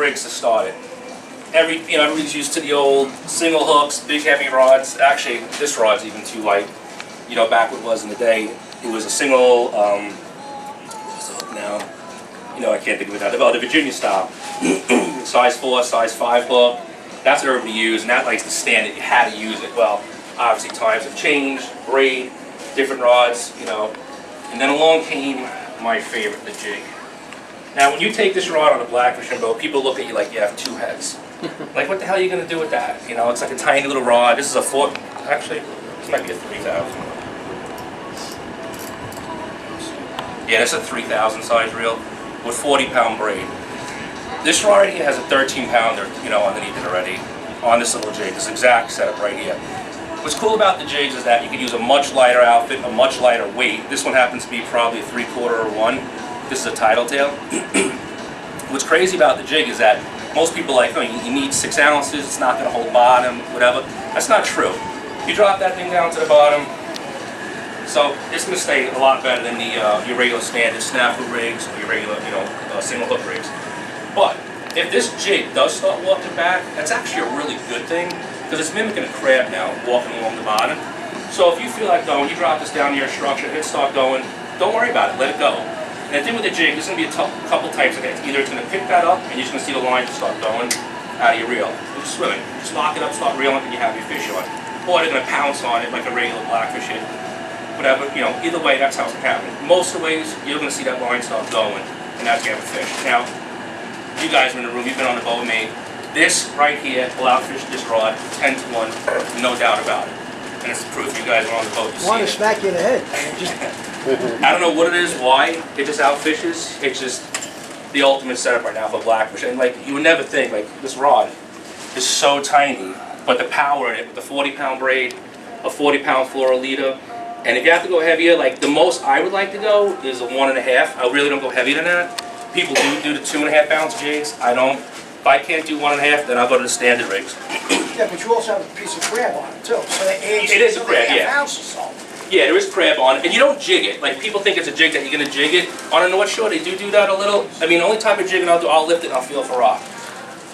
rigs to start it. Everybody's used to the old single hooks, big heavy rods. Actually, this rod's even too light. You know, back what it was in the day, it was a single, what's the hook now? You know, I can't think of it now. The Virginia style. Size 4, size 5 hook. That's what everybody used, and that likes the standard. You had to use it. Well, obviously times have changed, braid, different rods, you know. And then along came my favorite, the jig. Now, when you take this rod on a Blackfish boat, people look at you like you have 2 heads. Like, what the hell are you going to do with that? You know, it's like a tiny little rod. This is a 4, actually, this might be a 3,000. Yeah, this is a 3,000 size reel with 40-pound braid. This rod right here has a 13-pounder, you know, underneath it already on this little jig. This exact setup right here. What's cool about the jigs is that you can use a much lighter outfit, a much lighter weight. This one happens to be probably a 3/4 or 1. This is a tidal tail. What's crazy about the jig is that most people are like, oh, you need 6 ounces, it's not going to hold bottom, whatever. That's not true. You drop that thing down to the bottom, so it's going to stay a lot better than your regular standard snafu rigs or your regular, you know, single hook rigs. But if this jig does start walking back, that's actually a really good thing because it's mimicking a crab now, walking along the bottom. So if you feel like though, when you drop this down to your structure, it start going, don't worry about it, let it go. And the thing with the jig, there's going to be a couple types of it. Either it's going to pick that up and you're just going to see the line start going out of your reel. You're just swimming. Just lock it up, start reeling, and you have your fish on. Or they're going to pounce on it like a regular Blackfish hit. Whatever, you know, either way, that's how it's going to happen. Most of the ways, you're going to see that line start going, and that's going to have a fish. Now, you guys are in the room, you've been on the boat with me. This right here will outfish this rod 10 to 1, no doubt about it. And it's proof you guys are on the boat. I want to smack you in the head. I don't know what it is, why it just outfishes. It's just the ultimate setup right now for Blackfish. And like, you would never think, like, this rod is so tiny, but the power in it, with the 40-pound braid, a 40-pound fluoro leader, and if you have to go heavier, like the most I would like to go is a 1.5. I really don't go heavier than that. People do the 2.5 ounce jigs. I don't. If I can't do 1.5, then I'll go to the standard rigs. Yeah, but you also have a piece of crab on it too, so it adds It is a crab, yeah. Ounces on. Yeah, there is crab on it, and you don't jig it. Like, people think it's a jig that you're going to jig it. On a North Shore, they do that a little. I mean, the only type of jigging I'll do, I'll lift it and I'll feel for rock.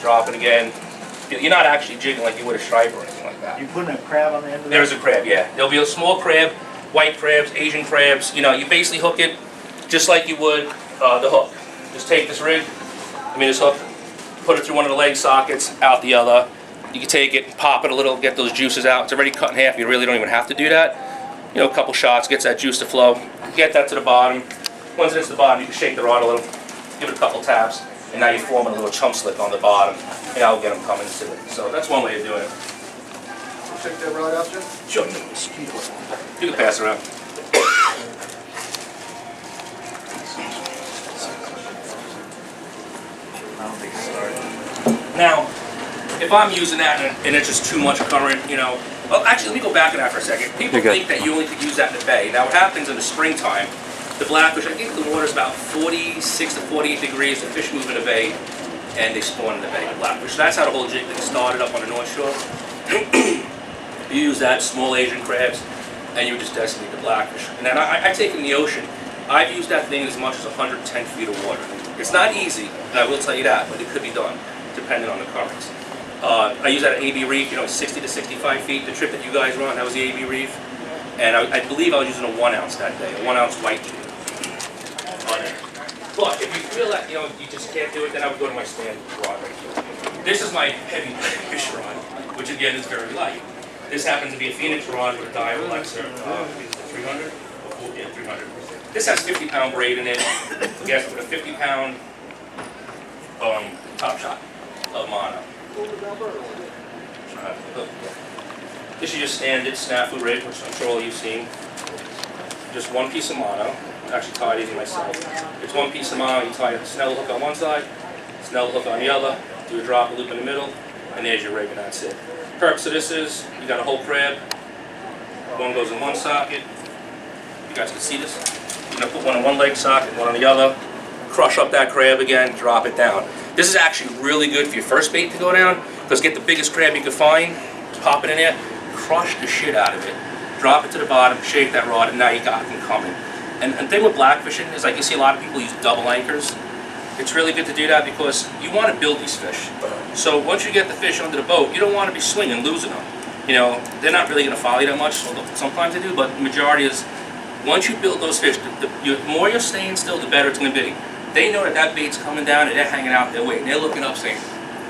Drop it again. You're not actually jigging like you would a stripe or anything like that. You putting a crab on the end of that? There's a crab, yeah. There'll be a small crab, white crabs, Asian crabs. You know, you basically hook it just like you would the hook. Just take this this hook, put it through one of the leg sockets, out the other. You can take it, pop it a little, get those juices out. It's already cut in half. You really don't even have to do that. You know, a couple shots gets that juice to flow. Get that to the bottom. Once it's to the bottom, you can shake the rod a little, give it a couple taps, and now you're forming a little chum slick on the bottom, and that'll get them coming to it. So that's one way of doing it. Check that rod out, Jim? Sure. You can pass it around. Now, if I'm using that and it's just too much current, you know, well, actually, let me go back on that for a second. People think that you only could use that in the bay. Now, what happens in the springtime, the Blackfish, I think the water's about 46 to 48 degrees. The fish move in the bay, and they spawn in the bay, the Blackfish. So that's how the whole jig thing started up on the North Shore. You use that, small Asian crabs, and you just decimate the Blackfish. And then I take in the ocean. I've used that thing as much as 110 feet of water. It's not easy, I will tell you that, but it could be done, depending on the currents. I use that at AB Reef, you know, 60 to 65 feet. The trip that you guys were on, that was the AB Reef. And I believe I was using a 1 ounce that day, a 1 ounce white jig on it. But if you feel that, you know, you just can't do it, then I would go to my standard rod right here. This is my heavy fish rod, which again is very light. This happens to be a Phoenix rod with a dial Lexer, 300? Yeah, 300. This has 50-pound braid in it, I guess with a 50-pound top shot of mono. This is your standard snafu rig, which I'm sure all you've seen. Just one piece of mono. I actually tied these myself. It's one piece of mono. You tie a snell hook on one side, snell hook on the other, do a drop, a loop in the middle, and there's your rig, and that's it. Purpose of this is, you got a whole crab. One goes in one socket. You guys can see this. You're gonna put one in one leg socket, one on the other. Crush up that crab again, drop it down. This is actually really good for your first bait to go down, because get the biggest crab you can find, pop it in there, crush the shit out of it, drop it to the bottom, shake that rod, and now you got them coming. And the thing with blackfishing is, like, you see a lot of people use double anchors. It's really good to do that because you want to build these fish. So once you get the fish under the boat, you don't want to be swinging, losing them. You know, they're not really going to follow you that much, although sometimes they do, but the majority is, once you build those fish, the more you're staying still, the better it's going to be. They know that that bait's coming down and they're hanging out, they're waiting, they're looking up saying,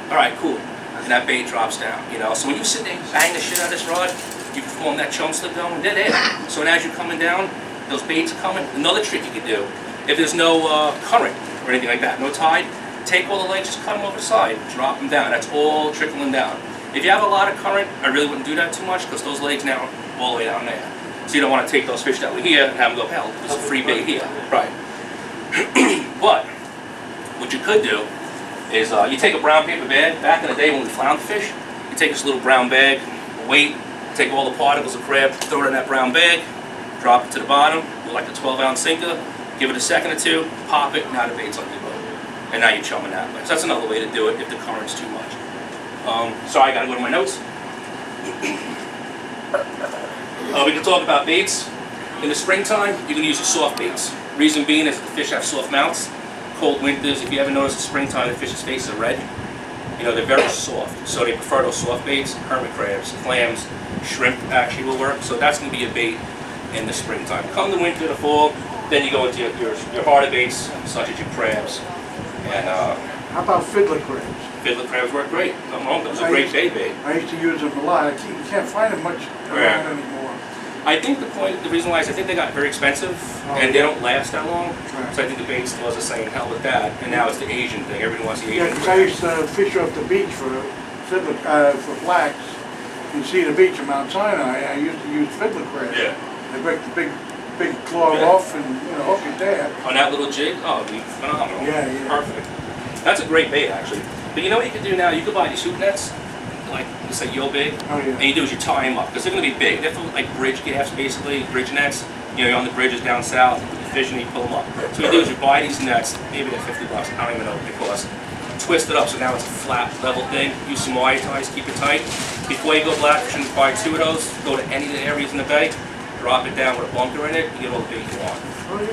all right, cool, and that bait drops down, you know. So when you sit there and bang the shit out of this rod, you perform that chum slip going, they're there. So as you're coming down, those baits are coming. Another trick you can do, if there's no current or anything like that, no tide, take all the legs, just cut them over the side, drop them down. That's all trickling down. If you have a lot of current, I really wouldn't do that too much because those legs now are all the way down there. So you don't want to take those fish that were here and have them go, hell, there's a free bait here. Right. But what you could do is you take a brown paper bag. Back in the day when we found the fish, you take this little brown bag, weight, take all the particles of crab, throw it in that brown bag, drop it to the bottom with like a 12-ounce sinker, give it a second or two, pop it, now the bait's on your boat. And now you're chumming that way. So that's another way to do it if the current's too much. Sorry, I gotta go to my notes. We can talk about baits. In the springtime, you can use your soft baits. Reason being is that the fish have soft mouths. Cold winters, if you ever notice in springtime, the fish's faces are red. You know, they're very soft. So they prefer those soft baits. Hermit crabs, clams, shrimp actually will work. So that's gonna be a bait in the springtime. Come the winter, the fall, then you go into your harder baits, such as your crabs. And how about fiddler crabs? Fiddler crabs work great. Nothing wrong. Those are great bait. I used to use them a lot. You can't find them much around anymore. I think the reason why is I think they got very expensive and they don't last that long. Right. So I think the bait stores are saying hell with that. And now it's the Asian thing. Everyone wants the Asian. Yeah, because I used to fish off the beach for fiddler for blacks. You see the beach in Mount Sinai. I used to use fiddler crabs. Yeah. They break the big claw off and hook it there. On that little jig, oh, it'd be phenomenal. Yeah. Perfect. That's a great bait actually. But you know what you can do now? You can buy these hoop nets, like let's say yo big, and you do is you tie them up because they're going to be big. They're for like bridge gaffs basically, bridge nets. You know, you're on the bridges down south, you put the fish and you pull them up. So what you do is you buy these nets, maybe they're $50. I don't even know what they cost. Twist it up so now it's a flat level thing. Use some wire ties, keep it tight. Before you go blackfishing, buy 2 of those. Go to any of the areas in the bay. Drop it down with a bunker in it, you get all the bait you want.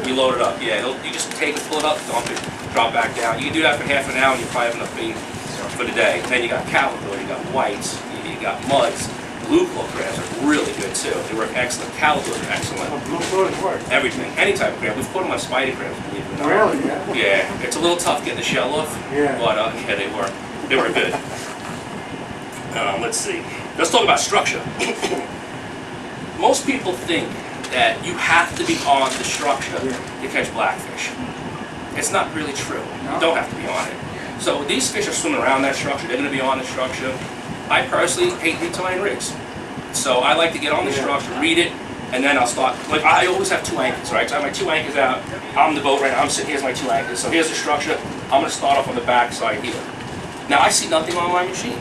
You load it up, yeah. You just take it, pull it up, dump it, drop back down. You can do that for half an hour and you probably have enough bait for the day. And then you got calico, you got whites, you got muds. Blue claw crabs are really good too. They work excellent. Calicos are excellent. Blue claws work. Everything, any type of crab. We've put them on spider crabs, believe it or not. Really? Yeah, it's a little tough getting the shell off, but yeah, they work. They were good. Let's see. Let's talk about structure. Most people think that you have to be on the structure to catch blackfish. It's not really true. You don't have to be on it. So these fish are swimming around that structure. They're going to be on the structure. I personally hate retying rigs. So I like to get on the structure, read it, and then I'll start. Like I always have 2 anchors, right? So I have my 2 anchors out. I'm the boat right now. I'm sitting. Here's my 2 anchors. So here's the structure. I'm going to start off on the back side here. Now I see nothing on my machine,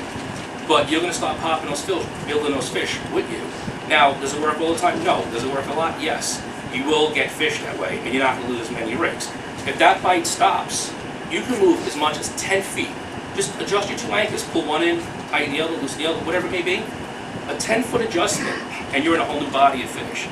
but you're going to start popping those fish, building those fish with you. Now, does it work all the time? No. Does it work a lot? Yes. You will get fish that way, and you're not going to lose as many rigs. If that bite stops, you can move as much as 10 feet. Just adjust your 2 anchors, pull one in, tighten the other, loosen the other, whatever it may be. A 10-foot adjustment, and you're in a whole new body of fish.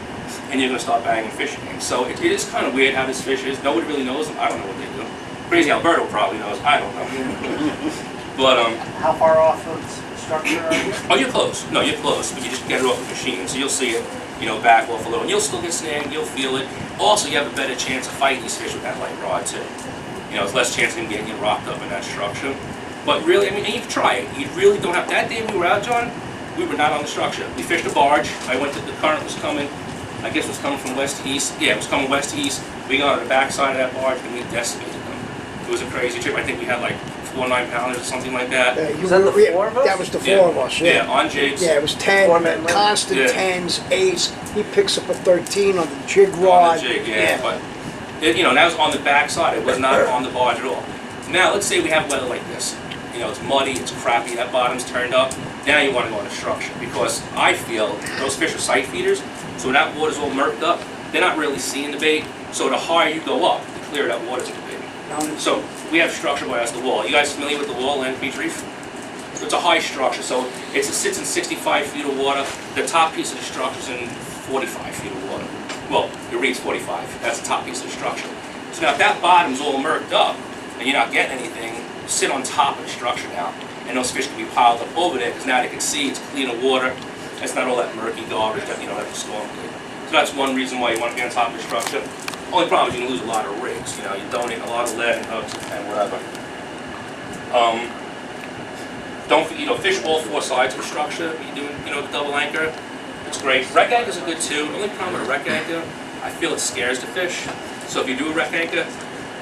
And you're going to start banging fish again. So it is kind of weird how this fish is. Nobody really knows them. I don't know what they do. Crazy Alberto probably knows. I don't know. But How far off of the structure are you? oh, you're close. No, you're close, but you just get it off the machine, so you'll see it, you know, back off a little. And you'll still get snagged. You'll feel it. Also, you have a better chance of fighting these fish with that light rod too. You know, there's less chance of them getting you rocked up in that structure. But really, I mean, and you can try it. You really don't have. That day we were out, John, we were not on the structure. We fished a barge. I went to the current was coming. I guess it was coming from west to east. Yeah, it was coming west to east. We got on the back side of that barge and we decimated them. It was a crazy trip. I think we had like 4 9-pounders or something like that. Was that the 4 of us? That was the 4 of us, Yeah, on jigs. Yeah, it was 10, constant 10s, 8s. He picks up a 13 on the jig rod. On the jig, yeah. But, you know, that was on the back side. It was not on the barge at all. Now, let's say we have weather like this. You know, it's muddy, it's crappy, that bottom's turned up. Now you want to go on a structure because I feel those fish are sight feeders. So when that water's all murked up, they're not really seeing the bait. So the higher you go up, the clearer that water's going to be. So we have structure by us, the wall. You guys familiar with the wall, Land Beach Reef? It's a high structure, so it sits in 65 feet of water. The top piece of the structure is in 45 feet of water. Well, it reads 45. That's the top piece of the structure. So now if that bottom's all murked up, and you're not getting anything, sit on top of the structure now, and those fish can be piled up over there because now they can see it's cleaner water. It's not all that murky garbage that that the storm did. So that's one reason why you want to be on top of the structure. Only problem is you can lose a lot of rigs. You donate a lot of lead and hooks and whatever. Don't fish all four sides of the structure. You're doing the double anchor. It's great. Wreck anchors are good too. The only problem with a wreck anchor, I feel it scares the fish. So if you do a wreck anchor,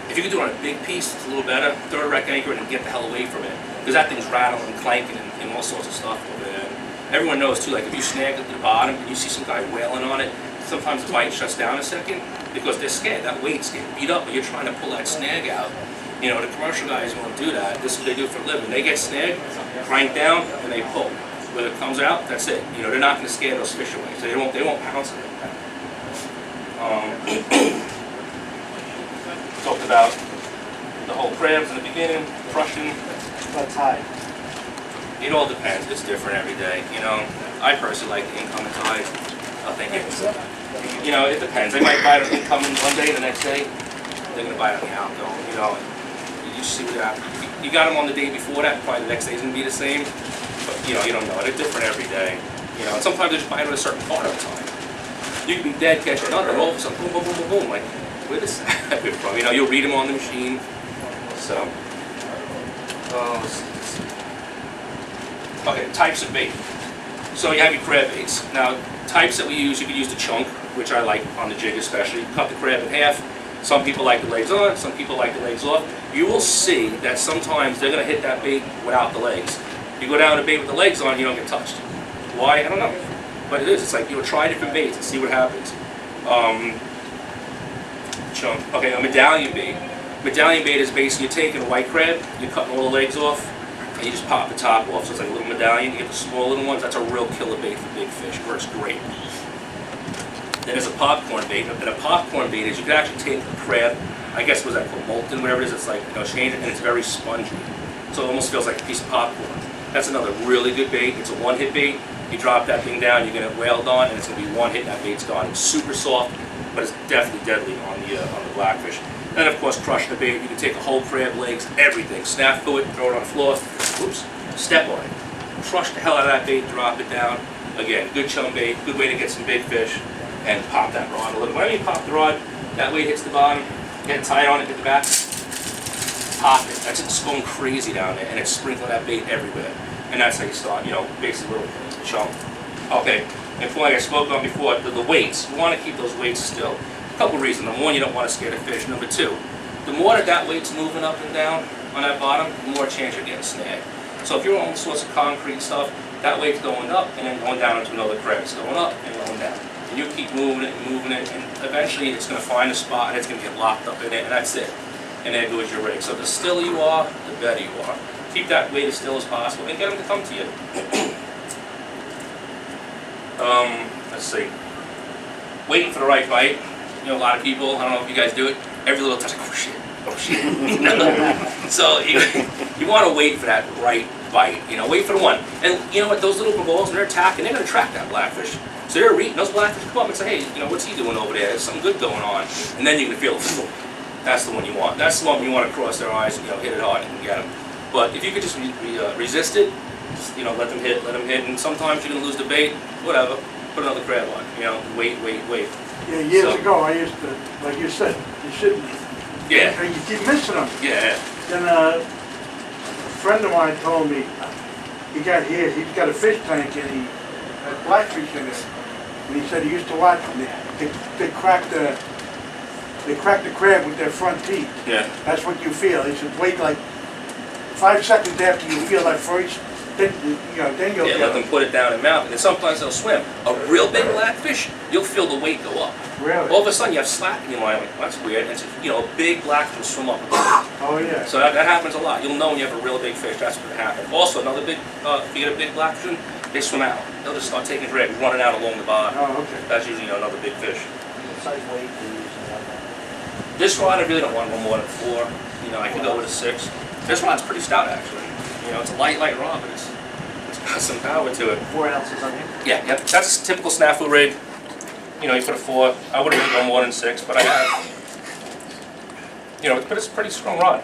if you can do it on a big piece, it's a little better. Throw a wreck anchor in and get the hell away from it. Because that thing's rattling and clanking and all sorts of stuff over there. Everyone knows too, like if you snag at the bottom and you see some guy wailing on it, sometimes the bite shuts down a second because they're scared. That weight's getting beat up, but you're trying to pull that snag out. The commercial guys won't do that. This is what they do for a living. They get snagged, crank down, and they pull. When it comes out, that's it. They're not going to scare those fish away, so they won't pounce it. Talked about the whole crabs in the beginning, crushing. That's high. It all depends. It's different every day. I personally like the incoming tide. I think it depends. They might bite on incoming one day, the next day they're going to bite on the outgoing. You see what happens. You got them on the day before that, probably the next day's going to be the same. But you don't know. They're different every day. And sometimes they just bite on a certain part of the time. You can be dead catching nothing, all of a sudden boom, boom, boom, boom, boom. Like, where does that happen from? You'll read them on the machine. So, let's see. Okay, types of bait. So you have your crab baits. Now, types that we use, you can use the chunk, which I like on the jig especially. Cut the crab in half. Some people like the legs on, some people like the legs off. You will see that sometimes they're going to hit that bait without the legs. You go down a bait with the legs on, you don't get touched. Why? I don't know. But it is. It's like try different baits and see what happens. Chunk. Okay, a medallion bait. Medallion bait is basically you're taking a white crab, you're cutting all the legs off, and you just pop the top off. So it's like a little medallion. You get the small little ones. That's a real killer bait for big fish. It works great. Then there's a popcorn bait. And a popcorn bait is you can actually take a crab, I guess was that called molten, whatever it is. It's like change it, and it's very spongy. So it almost feels like a piece of popcorn. That's another really good bait. It's a one-hit bait. You drop that thing down, you're gonna whaled on, and it's gonna be one hit, and that bait's gone. It's super soft, but it's definitely deadly on the blackfish. And of course, crush the bait. You can take a whole crab, legs, everything, snap through it, throw it on the floor. Oops, step on it, crush the hell out of that bait, drop it down. Again, good chum bait, good way to get some big fish, and pop that rod a little. When I mean pop the rod, that weight hits the bottom, get tight on it, hit the back, pop it. That's it's going crazy down there, and it's sprinkling that bait everywhere. And that's how you start, basically a little chunk. Okay, and like I spoke on before, the weights. You want to keep those weights still. A couple reasons. Number one, you don't want to scare the fish. Number two, the more that weight's moving up and down on that bottom, the more chance you're getting snagged. So if you're on all sorts of concrete stuff, that weight's going up and then going down into another crevice, going up and going down. And you keep moving it, and eventually it's going to find a spot and it's going to get locked up in it, and that's it. And there goes your rig. So the stiller you are, the better you are. Keep that weight as still as possible and get them to come to you. Let's see. Waiting for the right bite. A lot of people, I don't know if you guys do it, every little touch, oh shit. So you want to wait for that right bite, wait for the one. And you know what, those little balls, when they're attacking, they're going to track that blackfish. So they're eating, those blackfish come up and say, hey, what's he doing over there? There's something good going on. And then you can feel, that's the one you want. That's the one you want to cross their eyes and hit it hard and get them. But if you could just resist it, just, let them hit, and sometimes you're going to lose the bait, whatever, put another crab on, wait. Yeah, years ago I used to, like you said, you shouldn't, yeah. You keep missing them. Yeah. Then a friend of mine told me, he's got a fish tank and he had blackfish in it. And he said he used to watch them, they crack the crab with their front teeth. Yeah. That's what you feel. He said wait like 5 seconds after you feel that first, then you'll let them put it down and mouth, and sometimes they'll swim. A real big blackfish, you'll feel the weight go up. Really? All of a sudden you have slack in your mind, like, that's weird, and a big blackfish will swim up. Oh yeah. So that happens a lot. You'll know when you have a real big fish, that's what happens. Also, another big, if you get a big blackfish, they swim out. They'll just start taking drag, running out along the bottom. Oh, okay. That's usually another big fish. What size weight do you use? This rod, I really don't want one more than 4. I could go with a 6. This rod's pretty stout, actually. It's a light rod, but it's got some power to it. 4 ounces on here? Yeah, that's a typical snafu rig. You put a 4. I wouldn't really go more than 6, but I have. But it's a pretty strong rod.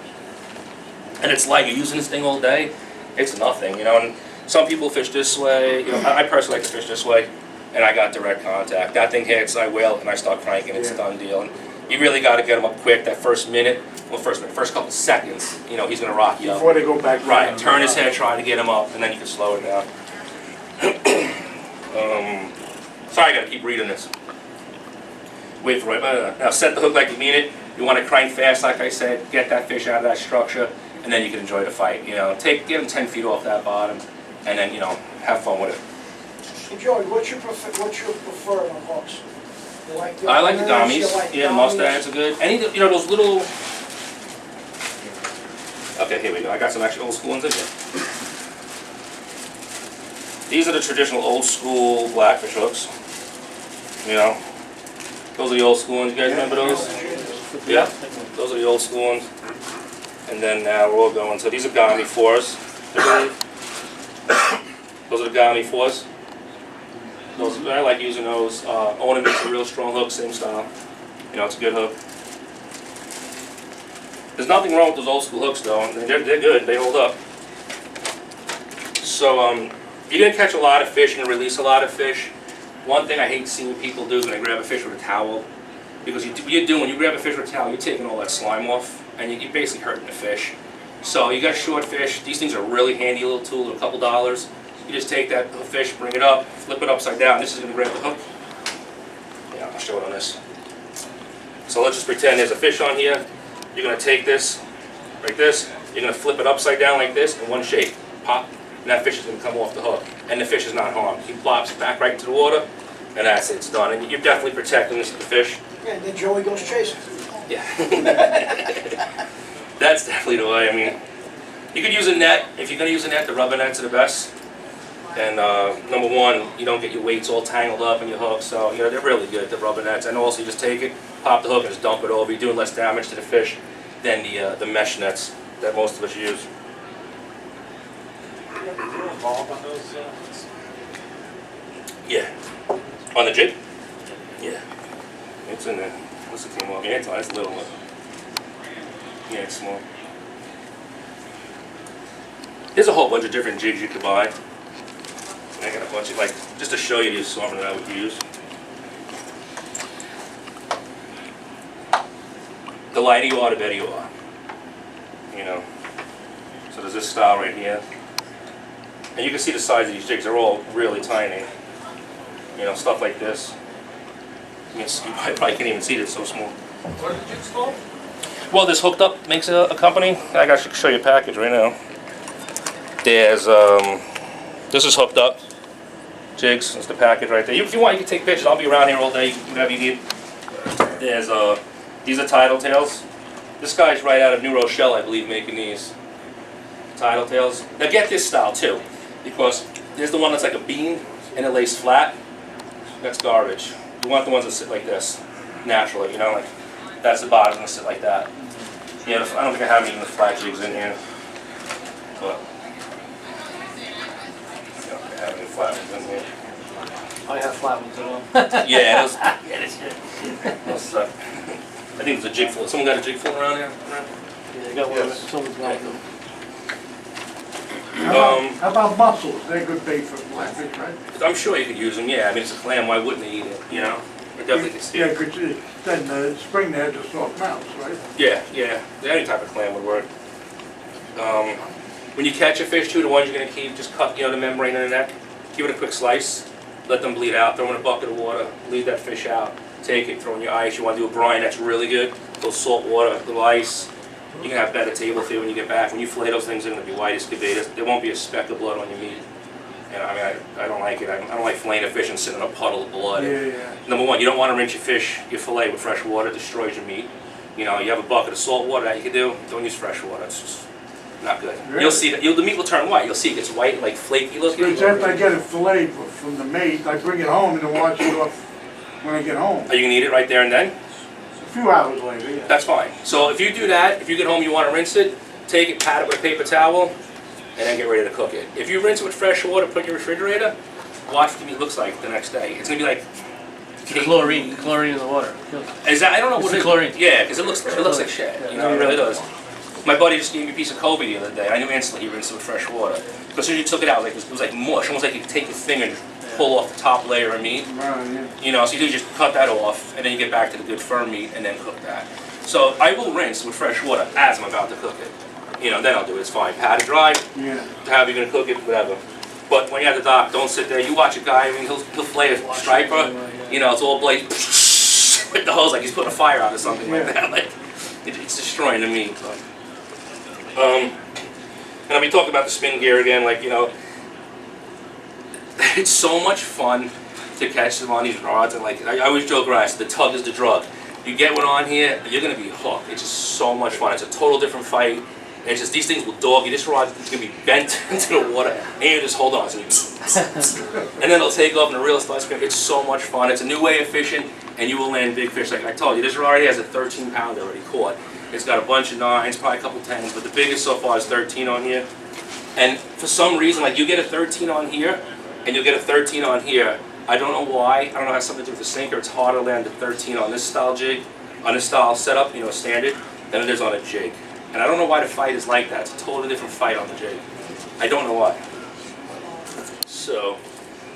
and it's light. You're using this thing all day, it's nothing, you know. And some people fish this way. You know, I personally like to fish this way, and I got direct contact. That thing hits, I whale, and I start cranking. It's a done deal. And you really got to get him up quick. That first minute, well, first couple seconds, you know, he's gonna rock you up. Before they go back. Right. Turn his head, try to get him up, and then you can slow it down. Sorry, I gotta keep reading this. Wait for it. Now set the hook like you mean it. You want to crank fast, like I said. Get that fish out of that structure, and then you can enjoy the fight. You know, get him 10 feet off that bottom, and then you know, have fun with it. And Joey, what's your preferred on hooks? You like the I like the openers, you gummies. like Yeah, the gummies? mustaches are good. Any, you know, those little. Okay, here we go. I got some actual old school ones in here. These are the traditional old school Blackfish hooks. You know, those are the old school ones. You guys remember those? Yeah, those are the old school ones. And then now we're all going. So these are gummy 4s. Those are the gummy 4s. Those, I like using those. Owen makes a real strong hook, same style. You know, it's a good hook. There's nothing wrong with those old school hooks though. They're good, they hold up. So you're gonna catch a lot of fish and release a lot of fish. One thing I hate seeing people do is when they grab a fish with a towel. Because what you're doing, when you grab a fish with a towel, you're taking all that slime off, and you're basically hurting the fish. So you got short fish, these things are a really handy little tool, they're a couple dollars. You just take that fish, bring it up, flip it upside down, this is gonna grab the hook. Yeah, I'll show it on this. So let's just pretend there's a fish on here. You're gonna take this, like this, you're gonna flip it upside down like this in one shake, pop, and that fish is gonna come off the hook. And the fish is not harmed. He plops back right into the water, and that's it, it's done. And you're definitely protecting the fish. Yeah, and then Joey goes chasing. Yeah. That's definitely the way. I mean, you could use a net. If you're going to use a net, the rubber nets are the best. And number one, you don't get your weights all tangled up in your hook. So, you know, they're really good, the rubber nets. And also, you just take it, pop the hook, and just dump it over. You're doing less damage to the fish than the mesh nets that most of us use. Yeah. On the jig? Yeah. It's in there. What's the came off? Yeah, it's a little one. Yeah, it's small. There's a whole bunch of different jigs you could buy. I got a bunch of, like, just to show you the assortment that I would use. The lighter you are, the better you are. You know. So there's this style right here. And you can see the size of these jigs. They're all really tiny. You know, stuff like this. You probably can't even see it, it's so small. What are the jigs called? Well, this Hooked Up makes a company. I got to show you a package right now. There's, this is Hooked Up jigs. That's the package right there. If you want, you can take pictures. I'll be around here all day. Whatever you need. There's, these are Tidal Tails. This guy's right out of New Rochelle, I believe, making these Tidal Tails. Now get this style too, because there's the one that's like a bean and it lays flat. That's garbage. You want the ones that sit like this, naturally, you know, like that's the bottom gonna sit like that. Yeah, I don't think I have any of the flat jigs in here, but I don't have any flat ones in here. I have flat ones at all. Yeah, those suck. I think there's a jig full. Someone got a jig full around here? Yeah, I got one. Someone's got them. How about mussels? They're good bait for blackfish, right? I'm sure you could use them, yeah. I mean, it's a clam, why wouldn't they eat it, you know? I definitely could see Yeah, it. because then the spring they had the soft mouths, right? Yeah, yeah. Any type of clam would work. When you catch a fish too, the ones you're gonna keep, just cut, you know, the membrane in the neck, give it a quick slice, let them bleed out, throw in a bucket of water, leave that fish out, take it, throw in your ice. You wanna do a brine, that's really good. A little salt water, a little ice. You can have better table fare when you get back. When you fillet those things, they're gonna be white as could be. There won't be a speck of blood on your meat. And I mean, I don't like it. I don't like filleting a fish and sitting in a puddle of blood. Yeah. Number one, you don't want to rinse your fillet with fresh water. It destroys your meat. You know, you have a bucket of salt water that you can do. Don't use fresh water. It's just not good. Really? You'll see that the meat will turn white. You'll see it gets white, like flaky looking. Because after I get it filleted from the mate, I bring it home and then wash it off when I get home. Are you gonna eat it right there and then? A few hours later, yeah. That's fine. So if you do that, if you get home, you want to rinse it, take it, pat it with a paper towel, and then get ready to cook it. If you rinse it with fresh water, put it in your refrigerator, watch what the meat looks like the next day. It's gonna be like Chlorine in the water. Is that, I don't know It's what the it is. chlorine. Yeah, because it looks like shit. You know, it really does. My buddy just gave me a piece of Kobe the other day. I knew instantly he rinsed it with fresh water. Because as soon as you took it out, like, it was like mush, almost like you could take your finger and pull off the top layer of meat. Right, yeah. You know, so you just cut that off, and then you get back to the good firm meat, and then cook that. So I will rinse with fresh water as I'm about to cook it. You know, then I'll do it. It's fine. Pat it dry. Yeah. However you're gonna cook it, whatever. But when you're at the dock, don't sit there. You watch a guy. I mean, he'll flay a striper. You know, it's all blaze with the hose, like he's putting a fire out or something like that. Like it's destroying the meat. And I'll be talking about the spin gear again. Like, you know, it's so much fun to catch them on these rods. And like I always joke around, the tug is the drug. You get one on here, you're gonna be hooked. It's just so much fun. It's a total different fight. It's just these things will dog you. This rod is gonna be bent into the water, and you just hold on. So and then it'll take off, and the reel starts screaming. It's so much fun. It's a new way of fishing, and you will land big fish. Like I told you, this rod already has a 13-pounder already caught. It's got a bunch of 9s, probably a couple 10s, but the biggest so far is 13 on here. And for some reason, like you get a 13 on here, and you'll get a 13 on here. I don't know why. I don't know if it has something to do with the sinker. It's harder to land a 13 on this style jig, on this style setup, you know, standard, than it is on a jig. And I don't know why the fight is like that. It's a totally different fight on the jig. I don't know why. So,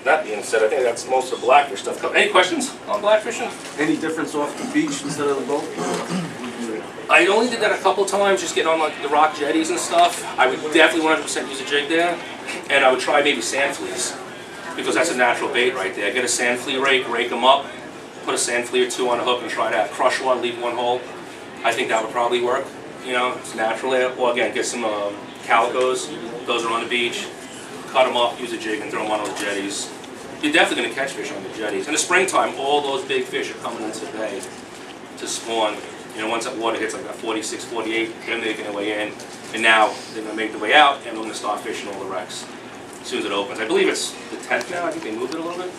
that being said, I think that's most of the Blackfish stuff covered. Any questions on Blackfishing? Any difference off the beach instead of the boat? I only did that a couple times, just getting on like the rock jetties and stuff. I would definitely 100% use a jig there. And I would try maybe sand fleas, because that's a natural bait right there. Get a sand flea rake them up, put a sand flea or two on a hook and try that. Crush one, leave one hole. I think that would probably work. You know, it's natural there. Or again, get some calicos. Those are on the beach. Cut them up, use a jig, and throw them on the jetties. You're definitely going to catch fish on the jetties. In the springtime, all those big fish are coming into the bay to spawn. You know, once that water hits like that 46, 48, they're making their way in. And now they're going to make their way out, and they're going to start fishing all the wrecks as soon as it opens. I believe it's the 10th now. I think they moved it a little bit.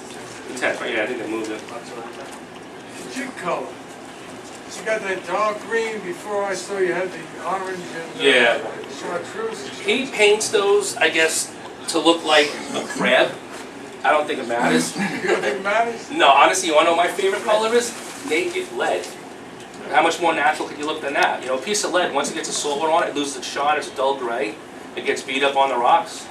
The 10th, right? Yeah, I think they moved it. Jig color. So you got that dark green before I saw you had the orange and Yeah. chartreuse. He paints those, I guess, to look like a crab. I don't think it matters. You don't think it matters? No, honestly, you want to know what my favorite color is? Naked lead. How much more natural could you look than that? You know, a piece of lead, once it gets a solvent on it, it loses its shine, it's a dull gray. It gets beat up on the rocks.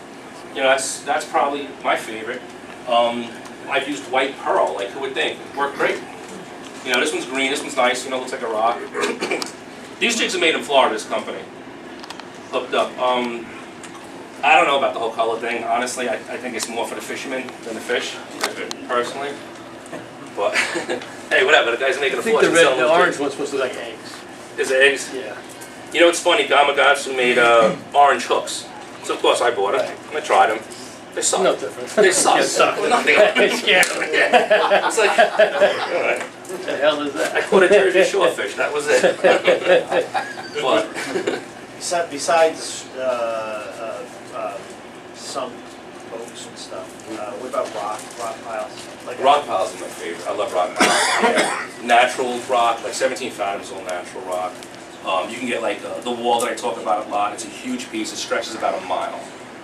You know, that's probably my favorite. I've used white pearl, like who would think? Worked great. You know, this one's green, this one's nice, you know, looks like a rock. These jigs are made in Florida, this company. Hooked up. I don't know about the whole color thing, honestly. I think it's more for the fishermen than the fish, personally. But, hey, whatever, the guy's making a I think fortune selling the those orange jigs. one's supposed to look like eggs. Is it eggs? Yeah. You know, it's funny, Gamakatsu made orange hooks. So, of course, I bought it. I tried them. They suck. No different. They suck. They suck. Well, nothing. They scare me. It's like, alright. What the hell is I that? caught a Jersey shorefish, that was it. But, Besides some boats and stuff, what about rock piles? Like rock piles are my favorite. I love rock piles. Yeah. Natural rock, like 17 fathoms, all natural rock. You can get like the wall that I talk about a lot. It's a huge piece. It stretches about a mile.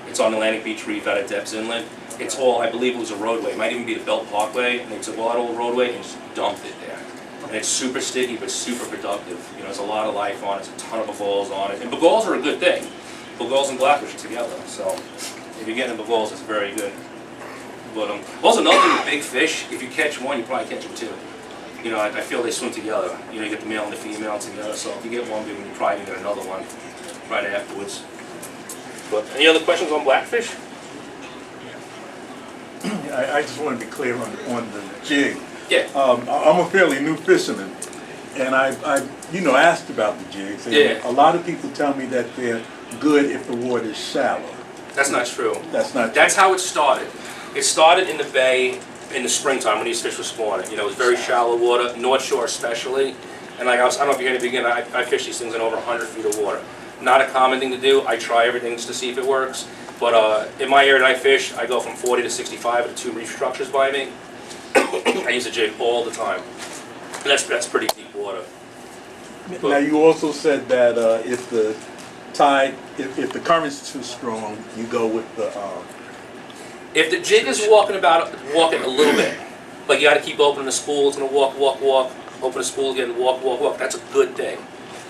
It's on Atlantic Beach Reef out at Debs Inlet. It's all, I believe it was a roadway. It might even be the Belt Parkway. And they took all that old roadway and just dumped it there. And it's super sticky, but super productive. You know, there's a lot of life on it. There's a ton of bagals on it. And bagals are a good thing. Bagals and Blackfish are together. So if you're getting bagals, it's very good. But also another thing with big fish, if you catch one, you probably catch them two. You know, I feel they swim together. You know, you get the male and the female together. So if you get one big one, you probably get another one right afterwards. But any other questions on Blackfish? I just want to be clear on the jig. Yeah. I'm a fairly new fisherman, and I asked about the jigs. And Yeah. a lot of people tell me that they're good if the water is shallow. That's not true. That's not true. That's how it started. It started in the bay in the springtime when these fish were spawning. You know, it was very shallow water, North Shore especially. And like I don't know if you're going to begin, I fish these things in over 100 feet of water. Not a common thing to do. I try everything just to see if it works. But in my area that I fish, I go from 40 to 65 with the 2 reef structures by me. I use a jig all the time. And that's pretty deep water. Now you also said that if the tide, if the current's too strong, you go with the. If the jig is walking a little bit, like you got to keep opening the spool, it's going to walk, open the spool again, walk. That's a good thing.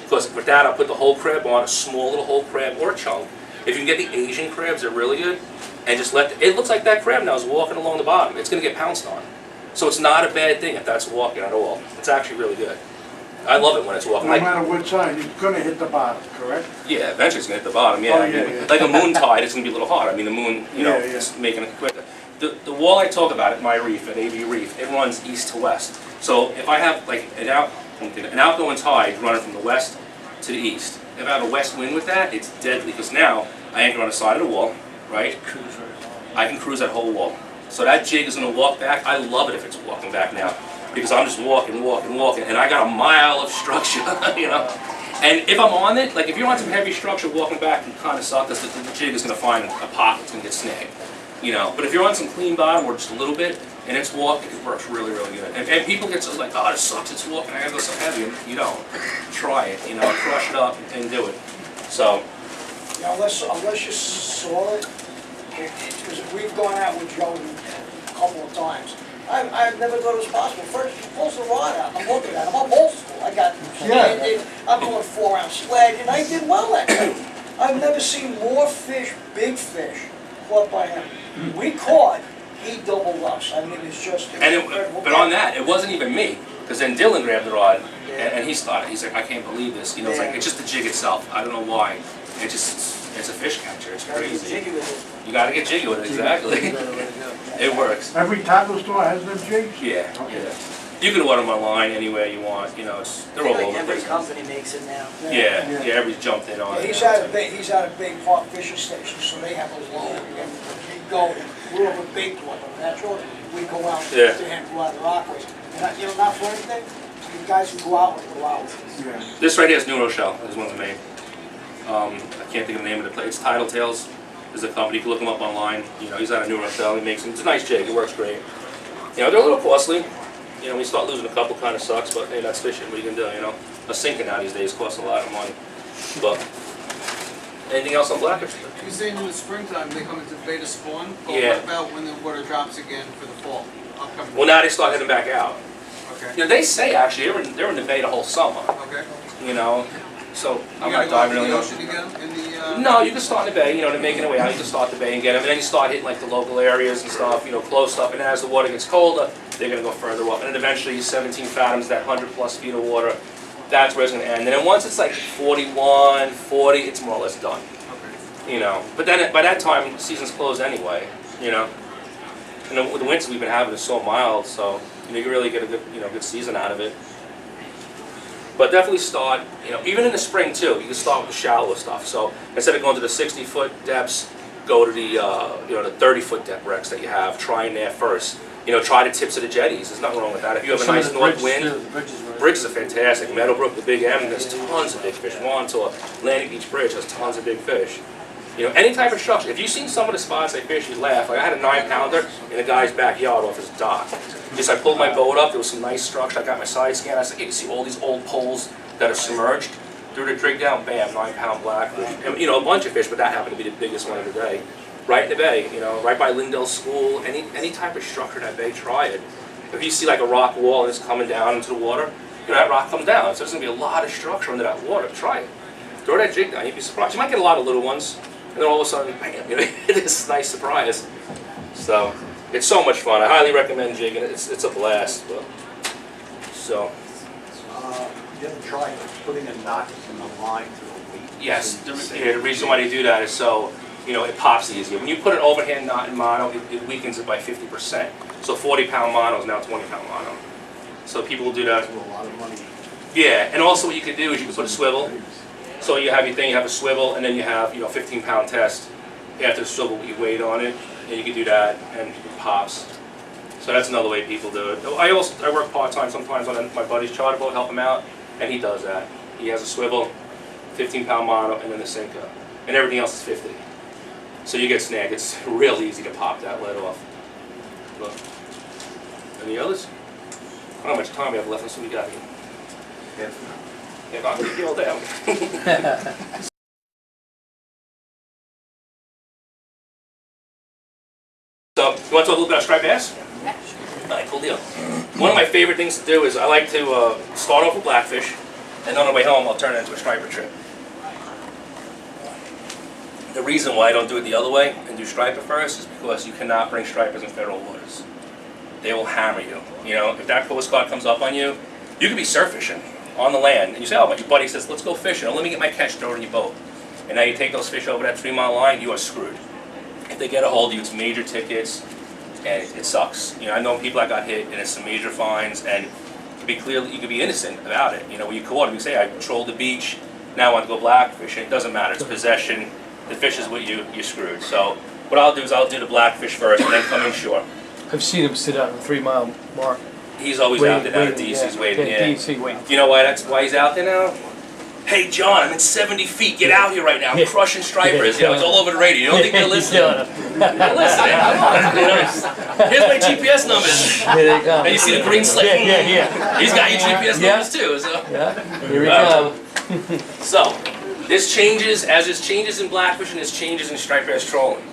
Because with that, I'll put the whole crab on, a small little whole crab or a chunk. If you can get the Asian crabs, they're really good. And just it looks like that crab now is walking along the bottom. It's going to get pounced on. So it's not a bad thing if that's walking at all. It's actually really good. I love it when it's walking. No matter what side, it's gonna hit the bottom, correct? Yeah, eventually it's going to hit the bottom, yeah. Oh, yeah. Like a moon tide, it's going to be a little hot. I mean, the moon, you know, Yeah, yeah. is making it quicker. The wall I talk about at my reef, at AV Reef, it runs east to west. So if I have like an outgoing tide running from the west to the east, if I have a west wind with that, it's deadly, because now I anchor on the side of the wall, right? I can cruise that whole wall. So that jig is going to walk back. I love it if it's walking back now, because I'm just walking, and I got a mile of structure, you know? And if I'm on it, like if you're on some heavy structure, walking back can kind of suck, because the jig is going to find a pocket that's going to get snagged, you know? But if you're on some clean bottom or just a little bit, and it's walking, it works really, really good. And people get so like, oh, this sucks, it's walking, I gotta go so heavy. And you don't. Try it, you know, crush it up and do it. So. Yeah, unless you saw it, because we've gone out with Joe a couple of times. I never thought it was possible. First, he pulls the rod out, I'm looking at him, I'm old school. I got standing, I'm doing 4-ounce sled, and I did well that day. I've never seen more fish, big fish, caught by him. We caught, he doubled us. I mean, it's just incredible. But on that, it wasn't even me, because then Dylan grabbed the rod, and he started. He's like, I can't believe this. You know, it's like, it's just the jig itself. I don't know why. It's a fish catcher. It's crazy. You gotta get jiggy with it, exactly. It works. Every tackle store has them jigs? Yeah, yeah. You can order them online anywhere you want. You know, they're all over the Every place. company makes it now. Yeah, everybody's jumped in on it. He's at a big park fishing station, so they have a load, and we go, we're over big one, that's all, we go out to him, go out the Rockies. And you know, not for anything, you guys who go out with, go out. Yeah. This right here is New Rochelle. This one's made. I can't think of the name of the place. It's Tidal Tails is the company. You can look him up online. You know, he's out of New Rochelle. He makes them. It's a nice jig. It works great. You know, they're a little costly. You know, when you start losing a couple, kind of sucks. But hey, that's fishing. What are you gonna do? You know, a sinking now these days costs a lot of money. But anything else on Blackfish? You're saying in the springtime they come into beta spawn? But Yeah. what about when the water drops again for the fall? Upcoming Well, now they start heading back out. Okay. You know, they say actually they're in the bay the whole summer. Okay. You know, so I'm You not gotta go out diving to really. the ocean again in the No, you can start in the bay, you know, they're making their way out, you can start the bay and get them, and then you start hitting like the local areas and stuff, you know, close stuff, and as the water gets colder, they're gonna go further up, and then eventually 17 fathoms, that 100+ feet of water, that's where it's gonna end. And then once it's like 41, 40, it's more or less done, Okay. you know. But then by that time, the season's closed anyway, you know. And the winter we've been having is so mild, so you know, you really get a good, you know, good season out of it. But definitely start, you know, even in the spring too, you can start with the shallower stuff. So instead of going to the 60-foot depths, go to the, you know, the 30-foot depth wrecks that you have, try in there first. You know, try the tips of the jetties, there's nothing wrong with that. If you have a nice north wind, bridges are fantastic. Meadowbrook, the Big M, there's tons of big fish. Wantor, Atlantic Beach Bridge has tons of big fish. You know, any type of structure. If you've seen some of the spots I fish, you laugh. Like I had a 9-pounder in a guy's backyard off his dock. Just I pulled my boat up, there was some nice structure, I got my side scan, I said, hey, you see all these old poles that are submerged? Threw the rig down, bam, 9-pound blackfish. And, you know, a bunch of fish, but that happened to be the biggest one of the day. Right in the bay, you know, right by Lindell School, any type of structure in that bay, try it. If you see like a rock wall and it's coming down into the water, you know, that rock comes down, so there's gonna be a lot of structure under that water, try it. Throw that jig down, you'd be surprised. You might get a lot of little ones, and then all of a sudden, bam, you know, it's a nice surprise. So, it's so much fun. I highly recommend jigging. It's a blast. But, so, You ever tried putting a knot in the line through a weed? yes, the reason why they do that is so, you know, it pops easier. When you put an overhand knot in mono, it weakens it by 50%. So 40-pound mono is now 20-pound mono. So people will do that. That's a lot of money. Yeah, and also what you could do is you can put a swivel. So you have your thing, you have a swivel, and then you have, you know, 15-pound test. After the swivel, with your weight on it, and you can do that, and it pops. So that's another way people do it. I work part-time sometimes on my buddy's charter boat, help him out, and he does that. He has a swivel, 15-pound mono, and then the sinker. And everything else is 50. So you get snagged. It's real easy to pop that lead off. Look. Any others? I don't know how much time we have left. Let's see what we got here. Yeah, I'm going to be all down. So, you want to talk a little bit about striped bass? Yeah. All right, cool deal. One of my favorite things to do is I like to start off with blackfish, And on the way home, I'll turn it into a striper trip. The reason why I don't do it the other way and do striper first is because you cannot bring stripers in federal waters. They will hammer you. You know, if that Coast Guard comes up on you, you could be surf fishing on the land, and you say, oh, your buddy says, let's go fishing. Oh, let me get my catch, throw it in your boat. And now you take those fish over that 3-mile line, you are screwed. If they get a hold of you, it's major tickets, and it sucks. You know, I know people that got hit, and it's some major fines, and to be clear, you could be innocent about it. You know, when you caught them, you say, I patrolled the beach, now I want to go blackfish, and it doesn't matter, it's possession. The fish is with you, you're screwed. So what I'll do is I'll do the blackfish first, and then come inshore. I've seen him sit out on the 3-mile mark. He's always out there down at DC's waiting, yeah. DC waiting. You know why he's out there now? Hey John, I'm at 70 feet, get out here right now, I'm crushing stripers. You know, it's all over the radio, you don't think they're listening? They're listening, come on, you know. Here's my GPS numbers. Here they come. And you see the green slip? Yeah. He's got your GPS Yeah. numbers too, so. Yeah, here we come. So, this changes, as this changes in blackfish and this changes in striped bass trolling.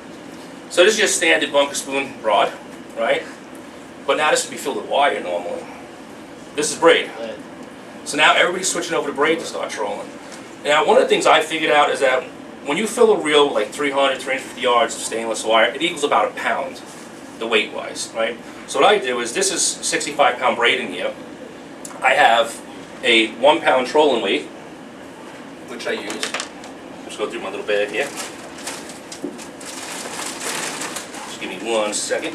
So this is your standard bunker spoon rod, right? But now this would be filled with wire normally. This is braid. So now everybody's switching over to braid to start trolling. Now one of the things I figured out is that when you fill a reel with like 300, 350 yards of stainless wire, it equals about a pound, the weight wise, right? So what I do is, this is 65-pound braid in here. I have a 1-pound trolling weight, which I use. Just go through my little bag here. Just give me 1 second.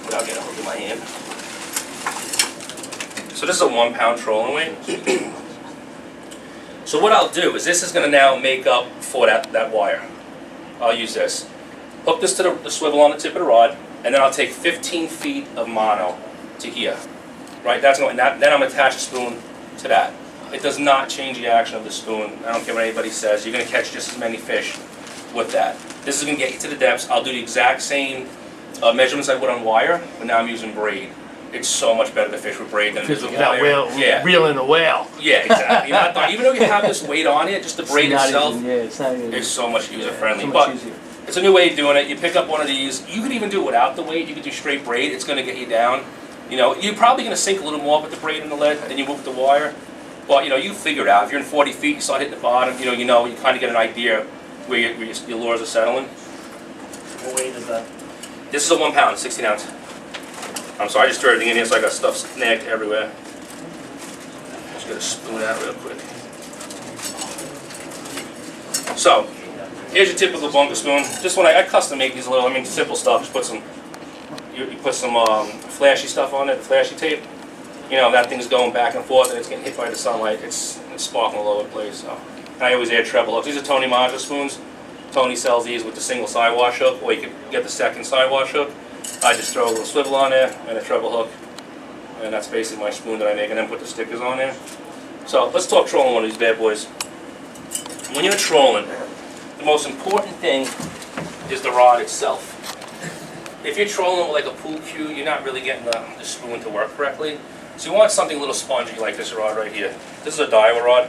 Without getting a hook in my hand. So this is a 1-pound trolling weight. So what I'll do is, this is going to now make up for that wire. I'll use this. Hook this to the swivel on the tip of the rod, and then I'll take 15 feet of mono to here. Right, then I'm going to attach the spoon to that. It does not change the action of the spoon. I don't care what anybody says. You're going to catch just as many fish with that. This is going to get you to the depths. I'll do the exact same measurements I would on wire, but now I'm using braid. It's so much better to fish with braid than it is with wire. Yeah. Reeling a whale. Yeah, exactly. Even though you have this weight on it, just the braid itself, It's not even. it's so much user-friendly. So But much easier. it's a new way of doing it. You pick up one of these. You could even do it without the weight. You could do straight braid. It's going to get you down. You know, you're probably going to sink a little more with the braid and the lead than you will with the wire. But, you know, you figure it out. If you're in 40 feet, you start hitting the bottom, you kind of get an idea where your lures are settling. What weight is that? This is a 1 pound, 16 ounce. I'm sorry, I just threw everything in here, so I got stuff snagged everywhere. Just get a spoon out real quick. So, here's your typical bunker spoon. This one, I custom make these little, simple stuff. Just put some, you put some flashy stuff on it, flashy tape. You know, that thing's going back and forth and it's getting hit by the sunlight. It's sparkling all over the place. So, I always add treble hooks. These are Tony Mojo spoons. Tony sells these with the single side wash hook, or you can get the second side wash hook. I just throw a little swivel on there and a treble hook, and that's basically my spoon that I make, and then put the stickers on there. So let's talk trolling one of these bad boys. When you're trolling, the most important thing is the rod itself. If you're trolling with like a pool cue, you're not really getting the spoon to work correctly. So you want something a little spongy like this rod right here. This is a Daiwa rod.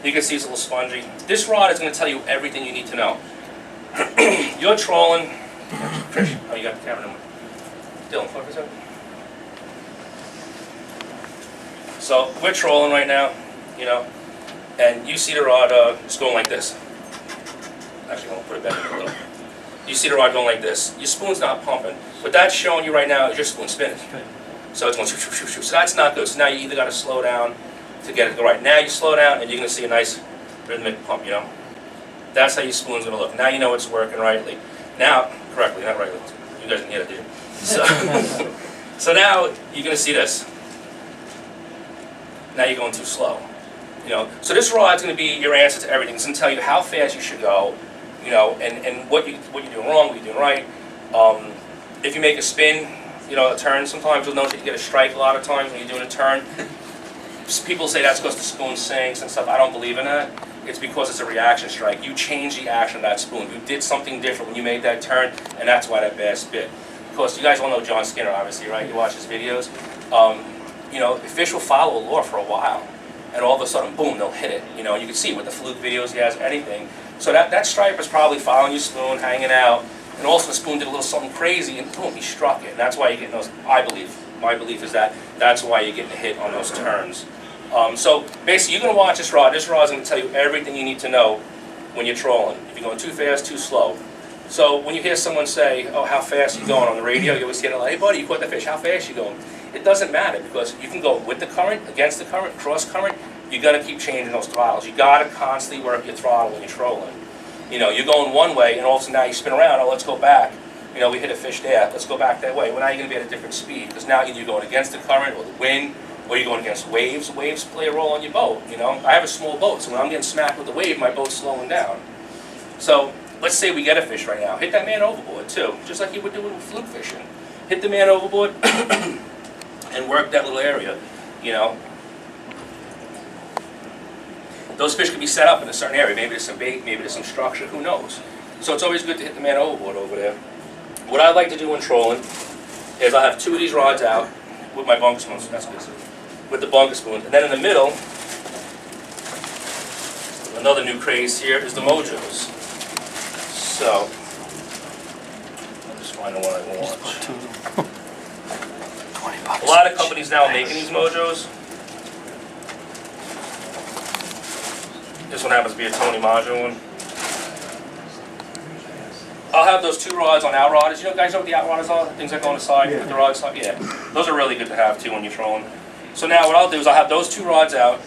You can see it's a little spongy. This rod is going to tell you everything you need to know. You're trolling. Trish, oh, you got the camera number. Dylan, flip this out. So we're trolling right now, and you see the rod it's going like this. Actually, I'm going to put it back a little. You see the rod going like this. Your spoon's not pumping. What that's showing you right now is your spoon spinning. So it's going shoo, shoo, shoo, shoo. So that's not good. So now you either got to slow down to get it to go right. Now you slow down and you're going to see a nice rhythmic pump, That's how your spoon's going to look. Now you know it's working correctly, not rightly. You guys can hear it, dude. So now you're going to see this. Now you're going too slow. So this rod's going to be your answer to everything. It's going to tell you how fast you should go, and what you're doing wrong, what you're doing right. If you make a spin, a turn, sometimes you'll notice that you get a strike a lot of times when you're doing a turn. People say that's because the spoon sinks and stuff. I don't believe in that. It's because it's a reaction strike. You change the action of that spoon. You did something different when you made that turn, and that's why that bass bit. Of course, you guys all know John Skinner, obviously, right? You watch his videos. Fish will follow a lure for a while, and all of a sudden, boom, they'll hit it. You can see with the Fluke videos he has, anything. So that striper's probably following your spoon, hanging out, and all of a sudden the spoon did a little something crazy, and boom, he struck it. And that's why you're getting those, I believe, My belief is that that's why you're getting hit on those turns. So basically, you're gonna watch this rod. This rod's gonna tell you everything you need to know when you're trolling. If you're going too fast, too slow. So when you hear someone say, "Oh, how fast are you going?" on the radio, you always hear like, "Hey, buddy, you caught the fish. How fast are you going?" It doesn't matter because you can go with the current, against the current, cross current. You gotta keep changing those throttles. You gotta constantly work your throttle when you're trolling. You know, you're going one way, and all of a sudden now you spin around. Oh, let's go back. You know, we hit a fish there. Let's go back that way. Well, now you're gonna be at a different speed because now either you're going against the current or the wind, or you're going against waves. Waves play a role on your boat. You know, I have a small boat, so when I'm getting smacked with the wave, my boat's slowing down. So let's say we get a fish right now. Hit that man overboard too, just like you would do with fluke fishing. Hit the man overboard and work that little area. You know, those fish can be set up in a certain area. Maybe there's some bait, maybe there's some structure. Who knows? So it's always good to hit the man overboard over there. What I like to do when trolling is I have 2 of these rods out with my bunker spoons. That's good. With the bunker spoons, and then in the middle, another new craze here is the mojos. So I'm just finding what I want. A lot of companies now are making these mojos. This one happens to be a Tony Mojo one. I'll have those 2 rods on outrodders. You know, guys know what the outrodders are? Things that go on the side with the rods. Yeah, those are really good to have too when you're trolling. So now what I'll do is I'll have those 2 rods out.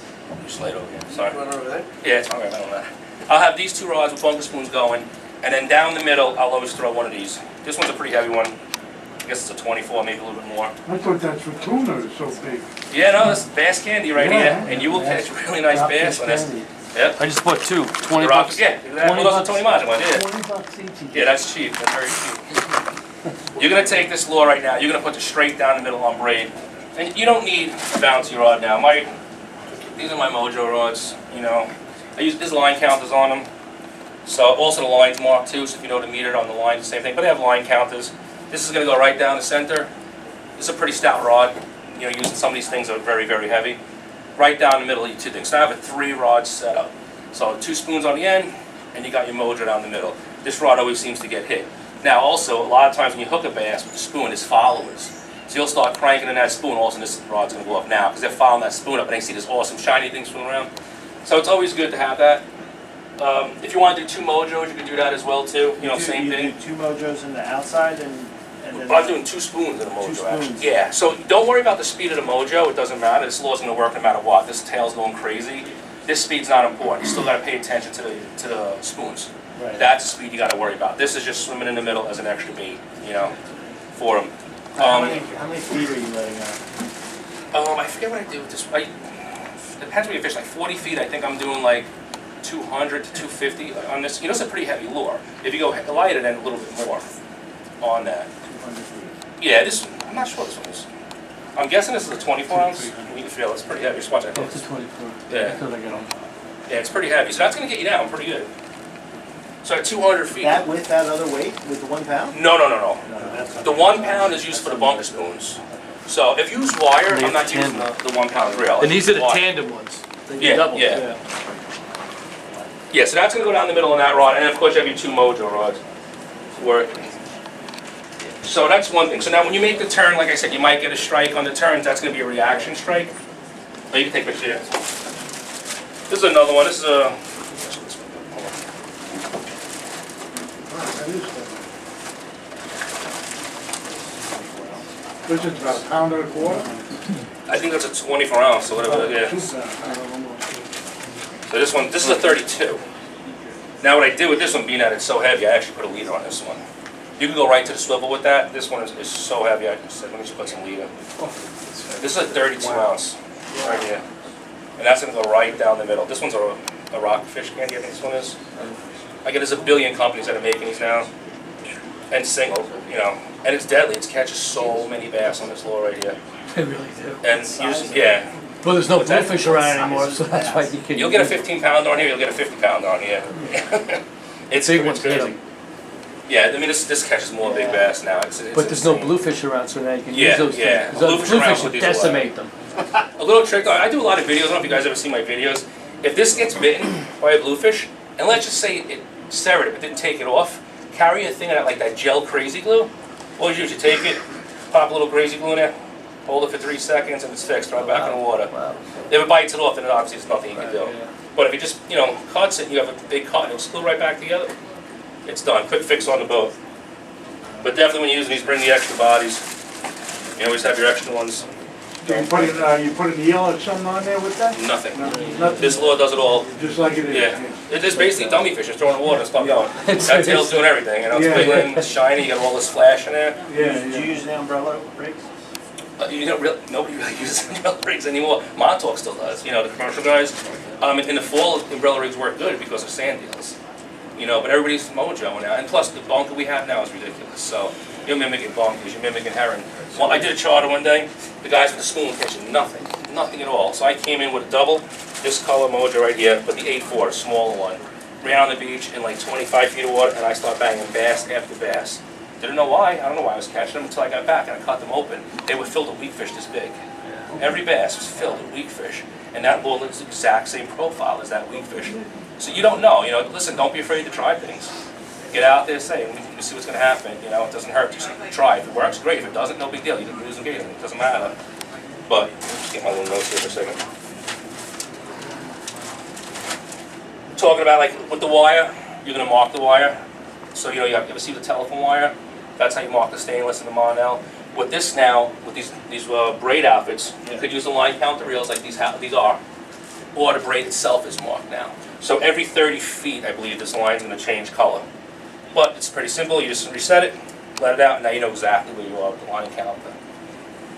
Just lay it over here. Sorry. Run over there? Yeah, it's alright. I don't know. I'll have these 2 rods with bunker spoons going, and then down the middle I'll always throw one of these. This one's a pretty heavy one. I guess it's a 24, maybe a little bit more. I thought that's what tuna is so big. Yeah, no, that's bass candy right Yeah. here, and you will catch really nice bass on this. Yep. I just bought 2, 20 The rock- bucks. Yeah, that one was a Tony Maggio one, yeah. 20 bucks each. Yeah, that's cheap. That's very cheap. You're gonna take this lure right now. You're gonna put it straight down the middle on braid, and you don't need a bouncy rod now. These are my mojo rods. You know, there's line counters on them. So also the line's marked too. So if you know to meter it on the line, the same thing. But they have line counters. This is gonna go right down the center. This is a pretty stout rod. You know, using some of these things that are very, very heavy. Right down the middle of your 2 things. So I have a 3 rod setup. So 2 spoons on the end, and you got your mojo down the middle. This rod always seems to get hit. Now also, a lot of times when you hook a bass with the spoon, it's followers. So you'll start cranking in that spoon, all of a sudden this rod's gonna go off now, because they're following that spoon up and they see this awesome shiny thing swimming around. So it's always good to have that. If you want to do 2 mojos, you can do that as well too. You know, same thing. You do 2 mojos in the outside and then... I'm doing 2 spoons in a 2 mojo, spoons. actually. Yeah, so don't worry about the speed of the mojo, it doesn't matter. This lure's gonna work no matter what. This tail's going crazy. This speed's not important. You still gotta pay attention to the spoons. Right. That's the speed you gotta worry about. This is just swimming in the middle as an extra bait, you know, for them. How many feet are you letting out? I forget what I do with this. Depends where you fish, like 40 feet, I think I'm doing like 200 to 250 on this. You know, it's a pretty heavy lure. If you go lighter, then a little bit more on that. 200 feet. Yeah, I'm not sure this one is. I'm guessing this is a 24 ounce. You can feel it's pretty heavy. Just watch that. It's a 24. Yeah. Until I get on. Yeah, it's pretty heavy. So that's going to get you down pretty good. So at 200 feet. That with that other weight, with the 1 pound? No. No, that's not... The 1 pound is used for the bunker spoons. So if you use wire, I'm not using the 1 pound reel. And these are the Wire. tandem ones. They do Yeah, double. yeah. Yeah, so that's going to go down the middle of that rod. And then of course you have your 2 mojo rods working. So that's one thing. So now when you make the turn, like I said, you might get a strike on the turns. That's going to be a reaction strike. Oh, you can take a picture. This is another one. This is a... Which is about a pound and a quarter? I think that's a 24 ounce, so whatever, yeah. So this one, this is a 32. Now what I did with this one, being that it's so heavy, I actually put a leader on this one. You can go right to the swivel with that. This one is so heavy, I just said, let me just put some leader. This is a 32 ounce, right here. And that's gonna go right down the middle. This one's a rock fish candy, I think this one is. I get there's a billion companies that are making these now. And single, you know. And it's deadly, it catches so many bass on this lure right here. They really do. And using, yeah. Well, there's no What's that? bluefish around anymore, so that's why you can. You'll get a 15 pounder on here, you'll get a 50 pounder on here. It's Big it's ones hit crazy. Yeah, I mean, this catches more big bass now. It's But there's no insane. bluefish around, so now you can Yeah, use those yeah. things. 'Cause Bluefish those around bluefish with these decimate them. A little trick, I do a lot of videos, I don't know if you guys ever see my videos. If this gets bitten by a bluefish, and let's just say it severed it, but didn't take it off, carry a thing of that, like that gel crazy glue. All you do is you take it, pop a little crazy glue in there, hold it for 3 seconds, and it's fixed, right back in the water. Wow. If it bites it off, then obviously there's nothing you can do. Yeah. But if it just, cuts it, and you have a big cut, and it'll screw right back together, it's done. Quick fix on the boat. But definitely when you're using these, bring the extra bodies. You always have your extra ones. You put in eel or something on there with that? Nothing. Nothing, This lure does it all. just like it is. Yeah. It's just basically dummy fish, just throwing in the water and stuff going. That tail's doing everything, It's Yeah, big yeah. and it's shiny, you got all this flash in there. Yeah, Do you yeah. use the umbrella rigs? Nobody really uses umbrella rigs anymore. Montauk still does, the commercial guys. In the fall, umbrella rigs work good because of sand deals. But everybody's mojo now, and plus the bunker we have now is ridiculous. So you're mimicking bunkers, you're mimicking herring. Well, I did a charter one day. The guys with the spoon catching nothing at all. So I came in with a double, this color mojo right here, but the 8/4, smaller one. Ran on the beach in like 25 feet of water, and I started banging bass after bass. Didn't know why. I don't know why I was catching them until I got back and I cut them open. They were filled with weak fish this big. Every bass was filled with weak fish, and that lure looks the exact same profile as that weak fish. So you don't know. Listen, don't be afraid to try things. Get out there, say, and you see what's going to happen. It doesn't hurt. Just try. If it works, great. If it doesn't, no big deal. You didn't lose engagement. It doesn't matter. But just get my little notes here for a second. Talking about like with the wire, you're going to mark the wire. So you ever see the telephone wire? That's how you mark the stainless and the Monel. With this now, with these braid outfits, you could use the line counter reels like these are, or the braid itself is marked now. So every 30 feet, I believe, this line's going to change color. But it's pretty simple. You just reset it, let it out, and now you know exactly where you are with the line counter.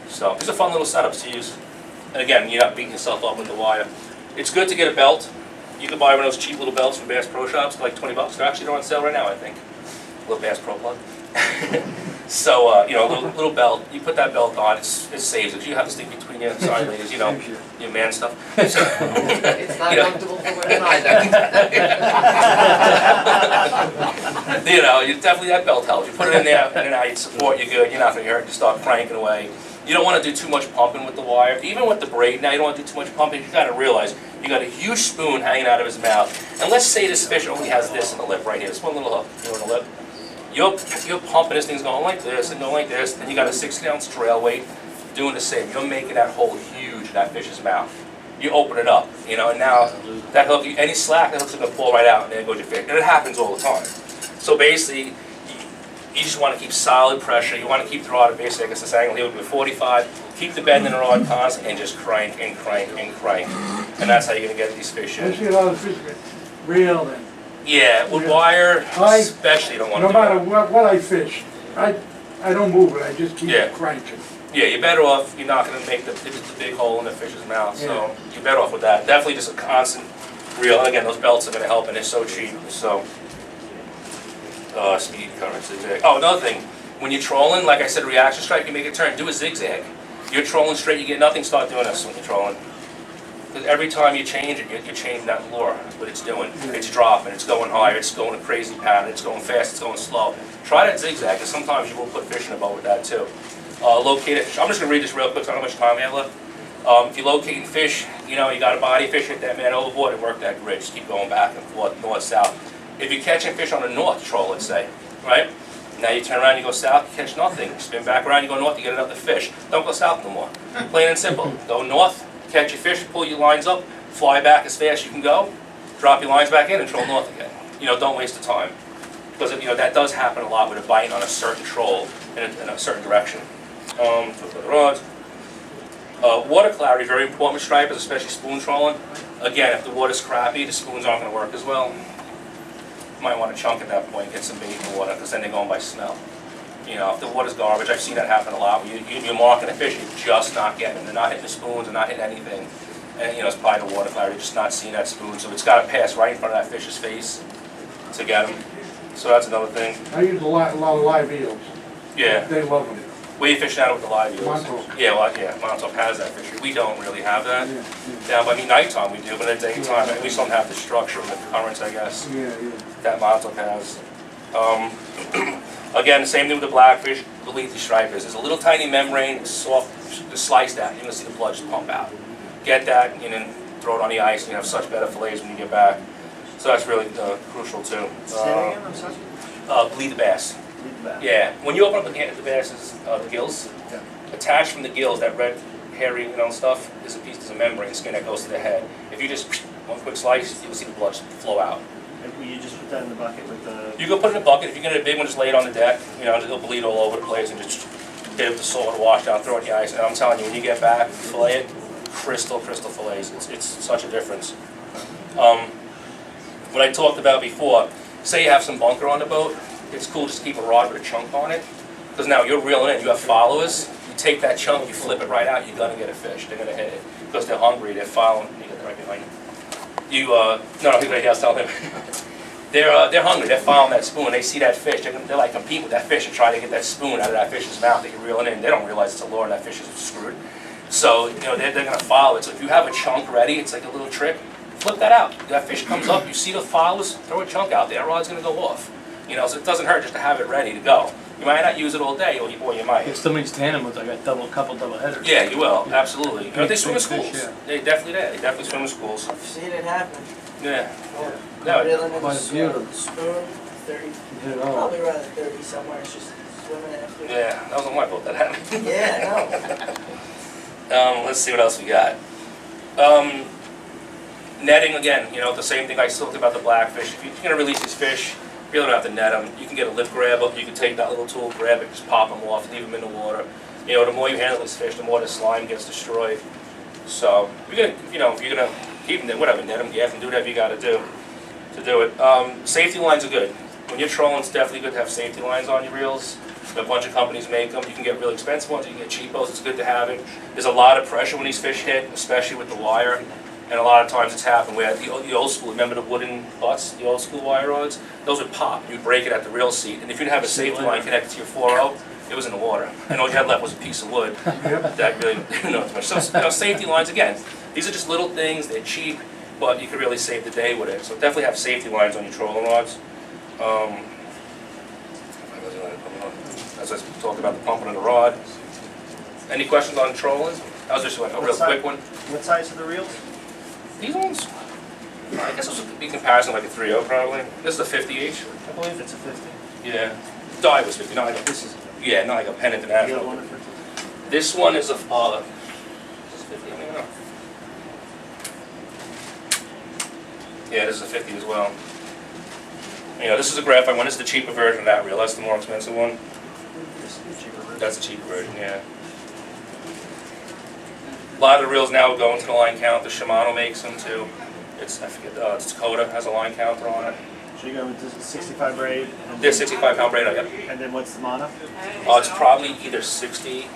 So these are fun little setups to use. And again, you're not beating yourself up with the wire. It's good to get a belt. You can buy one of those cheap little belts from Bass Pro Shops for like $20. They're on sale right now, I think. Little Bass Pro plug. So, little belt, you put that belt on, it saves it. You have to stick between your, sorry ladies, your man stuff. It's not comfortable for women either. You definitely, that belt helps. You put it in there, and now you support, you're good, you're not going to hurt, you start cranking away. You don't want to do too much pumping with the wire. Even with the braid, now you don't want to do too much pumping. You got to realize you got a huge spoon hanging out of his mouth. And let's say this fish only has this in the lip right here, this one little hook in the lip. You're pumping this thing's going like this and going like this, and you got a 16-ounce trail weight doing the same. You're making that hole huge in that fish's mouth. You open it up, and now that hook, any slack, that hook's going to fall right out, and there goes your fish. And it happens all the time. So basically, you just want to keep solid pressure. You want to keep the rod at basically, I guess this angle here would be 45. Keep the bend in the rod constant, and just crank and crank and crank. And that's how you're going to get these fish I in. see a lot of fish get real and Yeah, with wire, especially, you don't want to no do matter that. what I fish, I don't move it, I just keep Yeah. cranking. Yeah, you're better off, you're not going to make the big hole in the fish's mouth, so you're better off with that. Definitely just a constant reel, and again, those belts are going to help, and they're so cheap, so. Speed, current, zigzag. Oh, another thing, when you're trolling, like I said, reaction strike, you make a turn, do a zigzag. You're trolling straight, you get nothing, start doing this when you're trolling. Because every time you change it, you're changing that lure, what it's doing. It's dropping, it's going higher, it's going a crazy pattern, it's going fast, it's going slow. Try that zigzag, because sometimes you will put fish in a boat with that too. Locate it. I'm just going to read this real quick, so I don't know how much time we have left. If you're locating fish, you got a body fish, hit that man overboard and work that grid. Just keep going back and forth, north, south. If you're catching fish on a north troll, let's say, right? Now you turn around, you go south, you catch nothing. You spin back around, you go north, you get another fish. Don't go south no more. Plain and simple. Go north, catch your fish, pull your lines up, fly back as fast as you can go, drop your lines back in, and troll north again. Don't waste the time. Because that does happen a lot with a bite on a certain troll in a certain direction. For the rods. Water clarity, very important with stripers, especially spoon trolling. Again, if the water's crappy, the spoons aren't going to work as well. You might want to chunk at that point, get some bait in the water, because then they're going by smell. If the water's garbage, I've seen that happen a lot. You're marking the fish, you're just not getting them. They're not hitting the spoons, they're not hitting anything. And it's probably the water clarity, just not seeing that spoon. So it's got to pass right in front of that fish's face to get them. So that's another thing. I use a lot of live eels. Yeah. They love them. Where you fishing out with the live eels? Montauk. Yeah, Montauk has that fishery. We don't really have that. Yeah, Down by me, nighttime we do, but at daytime, we just don't have the structure of the currents, I guess, yeah. that Montauk has. Again, the same thing with the blackfish, the leafy stripers. There's a little tiny membrane, it's soft, just slice that, you're gonna see the blood just pump out. Get that, and then throw it on the ice, and you have such better fillets when you get back. So that's really crucial too. Say that again, I'm sorry? Bleed the bass. Leave the back. Yeah, when you open up the bass's the gills, attached from the gills, that red hairy, stuff, is a membrane skin that goes to the head. If you just one quick slice, you'll see the blood flow out. And will you just put that in the bucket with the? You go put it in a bucket. If you get a big one, just lay it on the deck. It'll bleed all over the place, and just get it with the salt, wash down, throw it in the ice. And I'm telling you, when you get back, fillet it, crystal fillets. It's such a difference. What I talked about before, say you have some bunker on the boat, it's cool just to keep a rod with a chunk on it. Because now you're reeling in, you have followers, you take that chunk, you flip it right out, you're gonna get a fish, they're gonna hit it. Because they're hungry, they're following, you get it right behind you. No, right here, I was telling him. They're hungry, they're following that spoon, they see that fish, they're like compete with that fish and try to get that spoon out of that fish's mouth that you're reeling in. They don't realize it's a lure and that fish is screwed. So, they're gonna follow it. So if you have a chunk ready, it's like a little trick, flip that out. That fish comes up, you see the followers, throw a chunk out there, that rod's gonna go off. So it doesn't hurt just to have it ready to go. You might not use it all day, or you might. If somebody's tandem with like a couple double headers. Yeah, you will, absolutely. They swim in Big fish, schools. yeah. They definitely swim in schools. I've seen it happen. Yeah. No, reeling in quite a a few. spoon, 30, You hit it all. probably around 30 somewhere, it's just swimming after. Yeah, that was on my boat that happened. Yeah, no. Let's see what else we got. Netting again, the same thing I talked about the blackfish. If you're gonna release these fish, you really don't have to net them. You can get a lip grabber. You can take that little tool, grab it, just pop them off, leave them in the water. The more you handle these fish, the more the slime gets destroyed. So if you're gonna keep them, whatever, net them, gaff them, do whatever you gotta do to do it. Safety lines are good. When you're trolling, it's definitely good to have safety lines on your reels. A bunch of companies make them. You can get really expensive ones. You can get cheapos. It's good to have it. There's a lot of pressure when these fish hit, especially with the wire. And a lot of times it's happened where the old school, remember the wooden butts, the old school wire rods? Those would pop. You'd break it at the reel seat. And if you'd have a safety line connected to your 4.0, it was in the water. And all you had left was a piece of wood. That really didn't know too much. So safety lines, again, these are just little things. They're cheap, but you can really save the day with it. So definitely have safety lines on your trolling rods. As I talked about the pumping of the rod. Any questions on trolling? That was just like a real quick one. What size are the reels? These ones, I guess this would be comparison like a 3.0 probably. This is a 50H. I believe it's a 50. Yeah. Die was 50, not like a, This is. yeah, not like a pennant and a You got half. one at 50? This one is a, this is 50, I don't know. Yeah, this is a 50 as well. This is a graphite one. This is the cheaper version of that reel. That's the more expensive one. This is the cheaper version. That's the cheaper version, yeah. A lot of the reels now go into the line count. The Shimano makes them too. It's, I forget, it's Dakota has a line counter on it. So you go with the 65 braid? And They're 65 pound braid, yep. And then what's the mono? It's probably either 60, And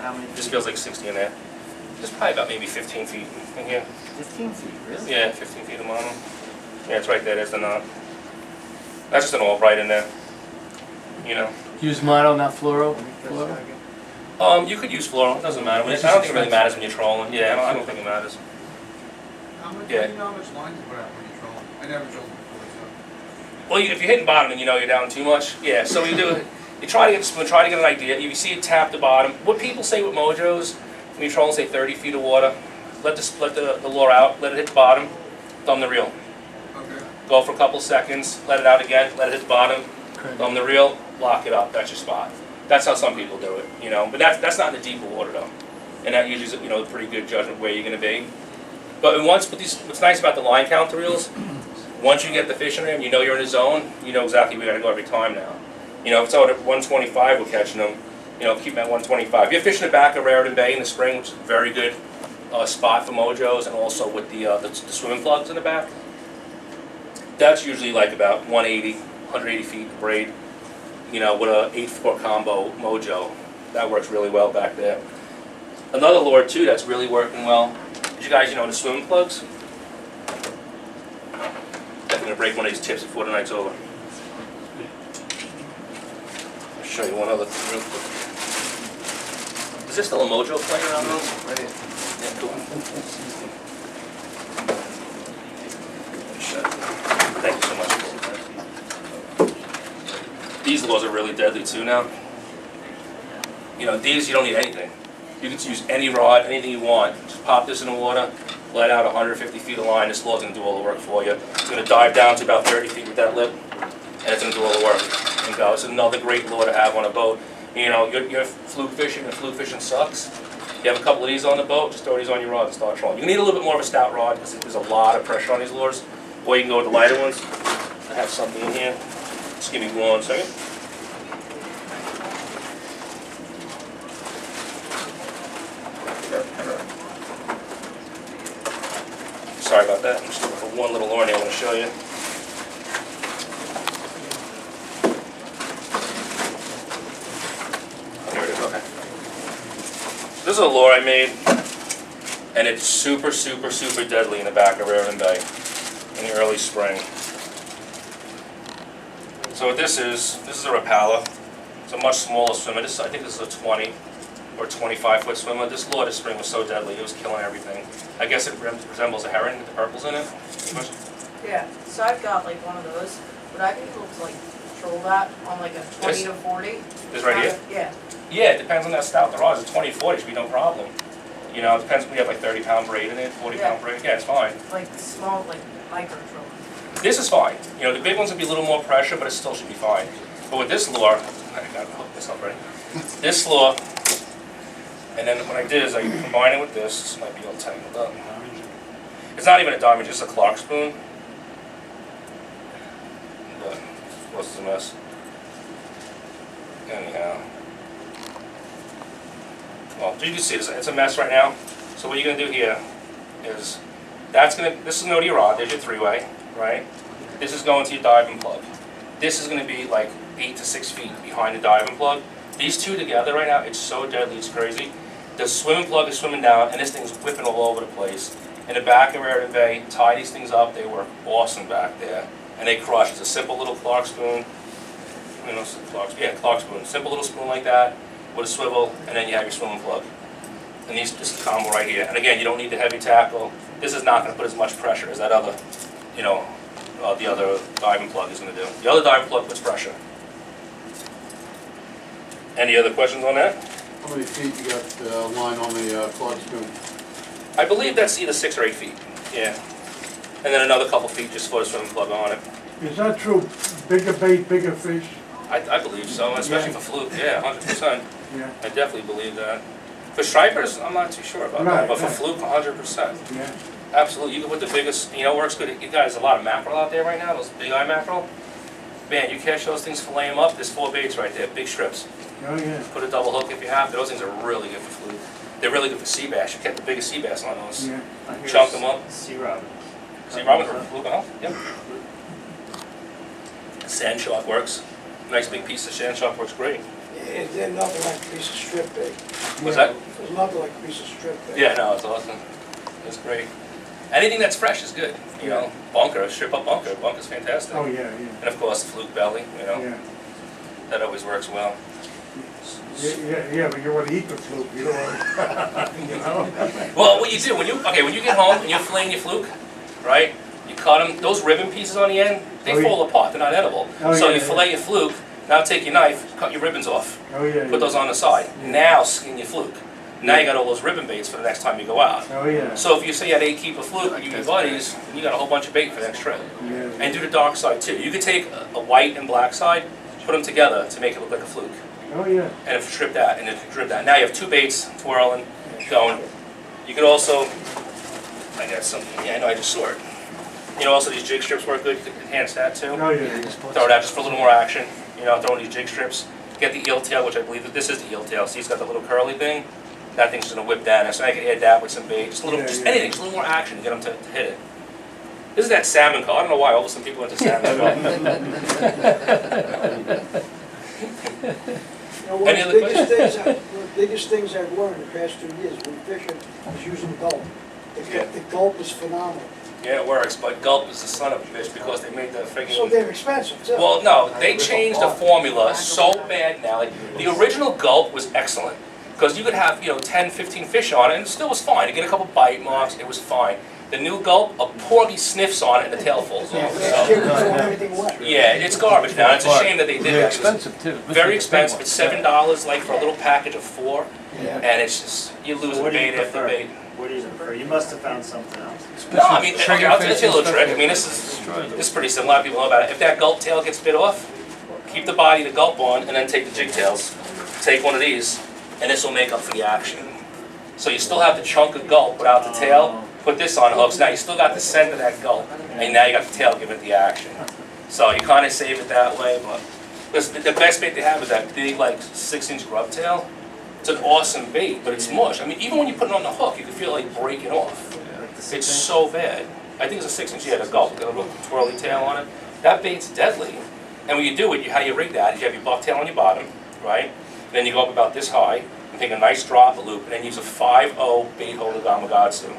how many? just feels like 60 in there. There's probably about maybe 15 feet in here. 15 feet, really? Yeah, 15 feet of mono. Yeah, it's right there, there's the knot. That's just an all bright in there, Use mono, not fluoro. You could use fluoro, it doesn't matter. I don't think it really matters when you're trolling. Yeah, I don't think it matters. Yeah. Do you know how much line to put out when you troll? I never trolled before, Well, if you're hitting bottom and you're down too much, yeah. So you try to get the spoon, try to get an idea. You see it tap the bottom. What people say with mojos, when you troll, say 30 feet of water, let the lure out, let it hit the bottom, thumb the reel. so. Okay. Go for a couple seconds, let it out again, let it hit the bottom, thumb the reel, lock it up. That's your spot. That's how some people do it, But that's not in the deeper water though, and that usually is a pretty good judgment where you're going to be. But what's nice about the line counter reels, once you get the fish in there and you're in the zone, you know exactly where you got to go every time now. If it's out at 125, we're catching them. Keep them at 125. If you're fishing the back of Raritan Bay in the spring, which is a very good spot for mojos, and also with the swimming plugs in the back, that's usually like about 180 feet of braid. With a 8-4 combo mojo, that works really well back there. Another lure too that's really working well. Did you guys the swimming plugs? Definitely gonna break one of these tips before the night's over. I'll show you one other thing real quick. Is there still a mojo playing around those? Right here. Yeah, cool. Thank you so much. These lures are really deadly too now. These you don't need anything. You can use any rod, anything you want. Just pop this in the water, let out 150 feet of line. This lure's gonna do all the work for you. It's gonna dive down to about 30 feet with that lip, and it's gonna do all the work and go. It's another great lure to have on a boat. You know, you're fluke fishing and fluke fishing sucks. You have a couple of these on the boat, just throw these on your rod and start trolling. You need a little bit more of a stout rod because there's a lot of pressure on these lures. Or you can go with the lighter ones. I have something in here. Just give me 1 second. Sorry about that. I'm just looking for one little lure I want to show you. Here it is, okay. This is a lure I made, and it's super, super, super deadly in the back of Raritan Bay in the early spring. So what this is a Rapala. It's a much smaller swimmer. I think this is a 20 or 25-foot swimmer. This lure this spring was so deadly, it was killing everything. I guess it resembles a heron with the purples in it. Yeah, so I've got like one of those. Would I be able to like troll that on like a 20 to 40? This right here? Yeah. Yeah, it depends on how stout the rod is. A 20 to 40 should be no problem. You know, it depends if we have like 30-pound braid in it, 40-pound braid. Yeah, it's fine. Like small, like micro troll. This is fine. You know, the big ones would be a little more pressure, but it still should be fine. But with this lure, I gotta hook this up ready. This lure, and then what I did is I combined it with this. This might be all tangled up. It's not even a diamond, just a Clark spoon. But what's the mess? Anyhow. Well, you can see it's a mess right now. So what you're gonna do here is this is no to your rod. There's your 3-way, right? This is going to your diving plug. This is gonna be like 8 to 6 feet behind the diving plug. These two together right now, it's so deadly, it's crazy. The swimming plug is swimming down, and this thing's whipping all over the place. In the back of Raritan Bay, tie these things up. They work awesome back there, and they crush. It's a simple little Clark spoon. You know, Clark spoon. Simple little spoon like that with a swivel, and then you have your swimming plug. And this combo right here. And again, you don't need the heavy tackle. This is not going to put as much pressure as that other, you know, the other diving plug is going to do. The other diving plug puts pressure. Any other questions on that? How many feet you got line on the Clark spoon? I believe that's either 6 or 8 feet. Yeah. And then another couple feet just for the swimming plug on it. Is that true? Bigger bait, bigger fish? I believe so, especially for fluke. Yeah, 100%. Yeah. I definitely believe that. For stripers, I'm not too sure about that, but for fluke, 100%. Yeah. Absolutely. You can put the biggest, you know, works good. You guys, a lot of mackerel out there right now, those big eye mackerel. Man, you catch those things, fillet them up. There's 4 baits right there, big strips. Oh, yeah. Put a double hook if you have to. Those things are really good for fluke. They're really good for sea bass. You catch the biggest sea bass on those. Yeah. Chunk them up. Sea robin. Sea robin for fluke, huh? Yep. Sand shark works. Nice big piece of sand shark works great. There's nothing like a piece of strip bait. What's that? There's nothing like a piece of strip bait. Yeah, no, it's awesome. It's great. Anything that's fresh is good. You know, bunker, strip up bunker. Bunker's fantastic. Oh, yeah, yeah. And of course, the fluke belly, you know, Yeah. that always works well. Yeah, but you want to eat the fluke, you don't want to, you know? Well, what you do, when you get home and you're filleting your fluke, right, you cut them, those ribbon pieces on the end, they fall apart, they're not edible. Oh, So yeah, you fillet your fluke, now take your knife, cut your ribbons off, Oh, yeah. put those on the side. Now skin your fluke. Now you got all those ribbon baits for the next time you go out. Oh, yeah. So if you say you had 8 keeper fluke and you and your buddies, then you got a whole bunch of bait for the next trip. Yeah. And do the dark side too. You could take a white and black side, put them together to make it look like a fluke. Oh, yeah. And if strip that, and then strip that. Now you have 2 baits twirling, going. You could also, I got something, yeah, I know, I just saw it. You know, also these jig strips work good, you can enhance that too. Oh, yeah. Throw it out just for a little more action, you know, throwing these jig strips. Get the eel tail, which I believe, this is the eel tail, see it's got the little curly thing? That thing's just gonna whip down, so I can add that with some bait, just a little, just anything, just a little more action to get them to hit it. This is that salmon call, I don't know why all of a sudden people went to salmon You know, one of the biggest things I've learned in the past 2 years when fishing is using gulp. The gulp is phenomenal. Yeah, it works, but gulp is the son of a bitch because they made the freaking... So they're expensive too. Well, no, they changed the formula so bad now. Like, the original gulp was excellent because you could have, you know, 10, 15 fish on it and it still was fine. You get a couple bite marks, it was fine. The new gulp, a porgy sniffs on it and the tail falls off. Last year we threw everything wet. Yeah, it's garbage now. It's a shame that they did that. They're expensive too. Very expensive. It's $7 like for a little package of 4, and it's just you lose So what do you bait after prefer? bait. What do you prefer? You must have found something else. No, I mean, okay, I'll tell you a little trick. I mean, this is pretty simple. A lot of people know about it. If that gulp tail gets bit off, keep the body of the gulp on, and then take the jig tails take one of these, and this will make up for the action. So you still have the chunk of gulp without the tail, put this on hooks, now you still got the scent of that gulp, and now you got the tail giving it the action. So you kind of save it that way, but listen, the best bait they have is that big, like 6-inch grub tail. It's an awesome bait, but it's mush. I mean, even when you put it on the hook, you can feel it like breaking off. It's so bad. I think it's a 6-inch, yeah, the gulp, got a little twirly tail on it. That bait's deadly. And when you do it, how you rig that is you have your bucktail on your bottom, right? And then you go up about this high, and take a nice drop loop, and then use a 5-0 bait holder Gamakatsu.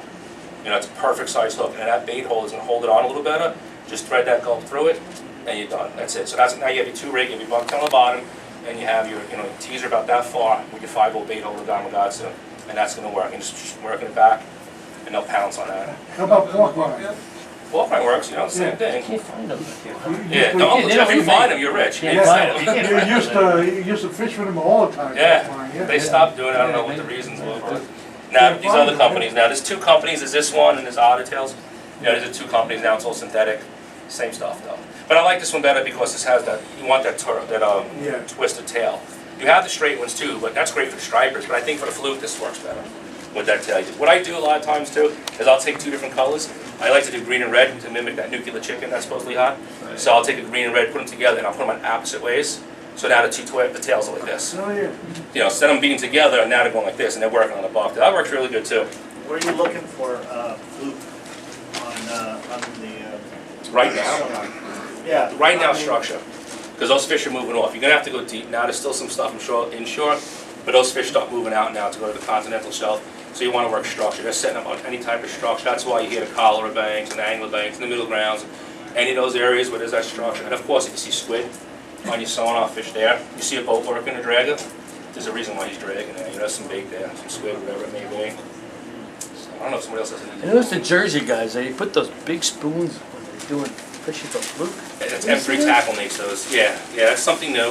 You know, it's a perfect size hook, and that bait holder is gonna hold it on a little better. Just thread that gulp through it, and you're done. That's it. So now you have your 2 rig, you have your bucktail on the bottom, and you have your teaser about that far with your 5-0 bait holder Gamakatsu, and that's gonna work. And just working it back, and they'll pounce on that. How about pork rinds? Pork rind works, same You thing. can't find them. Yeah, don't, if you find them, you're rich. Yeah, find them. You used to fish with them all the time. Yeah, they stopped doing it, I don't know what the reasons were, but now, these other companies, now, there's 2 companies, there's this one and there's Otter Tails. You know, there's 2 companies now, it's all synthetic, same stuff though. But I like this one better because this has that, you want that twisted tail. You have the straight ones too, but that's great for the stripers, but I think for the fluke, this works better with that tail. What I do a lot of times too, is I'll take 2 different colors. I like to do green and red to mimic that nuclear chicken that's supposedly hot. So I'll take a green and red, put them together, and I'll put them on opposite ways. So now the tails are like this. Oh, yeah. You know, instead of them being together, and now they're going like this, and they're working on the buck. That works really good too. Where are you looking for fluke on the? Right now? Yeah. Right now, structure. Because those fish are moving off. You're going to have to go deep now. There's still some stuff inshore, but those fish start moving out now to go to the continental shelf. So you want to work structure. They're setting up on any type of structure. That's why you hear the cholera banks and the angler banks and the middle grounds, any of those areas where there's that structure. And of course, if you see squid on your sonar fish there, you see a boat working a dragger, there's a reason why he's dragging there. You know, some bait there, some squid, whatever it may be. So, I don't know if somebody else has any. I noticed the Jersey guys, they put those big spoons when they're doing fishing for fluke. That's M3 Tackle makes those. Yeah, that's something new.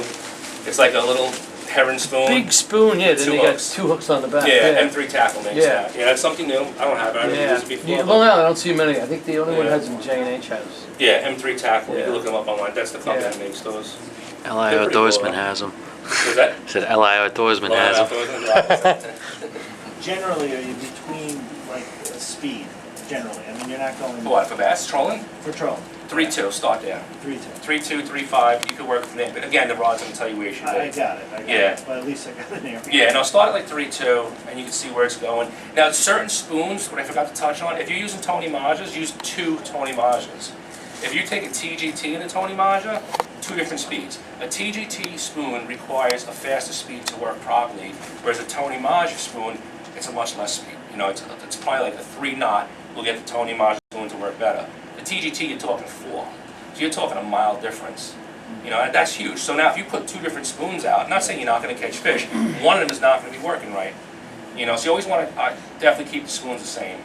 It's like a little herring spoon. Big spoon, yeah, then 2 they got hooks. 2 hooks on the back. Yeah, M3 Tackle makes Yeah. that. Yeah, that's something new. I don't have it. I haven't used it before. Yeah, but- well, no, I don't see many. I think the only one Yeah. has in J&H house. Yeah, M3 Tackle. You Yeah. can look them up online. That's the company Yeah. that makes those. L.I. They're pretty cool, Outdoorsman though. has them. Is that? Said L.I. Outdoorsman has them. Generally, are you between like speed? Generally, I mean, you're not going What, for bass trolling? for trolling. 3-2, start there. 3-2. 3-2, 3-5, you can work from there. But again, the rod's gonna tell you where you should I be. got it. I got Yeah. it. But at least I got an area. Yeah, no, start at like 3-2, and you can see where it's going. Now, certain spoons, what I forgot to touch on, if you're using Tony Majas, use 2 Tony Majas. If you take a TGT in a Tony Maja, 2 different speeds. A TGT spoon requires a faster speed to work properly, whereas a Tony Maja spoon, it's a much less speed. You know, it's probably like a 3 knot will get the Tony Maja spoon to work better. The TGT, you're talking 4. So you're talking a mile difference. You know, and that's huge. So now if you put 2 different spoons out, I'm not saying you're not going to catch fish, one of them is not going to be working right. You know, so you always want to definitely keep the spoons the same.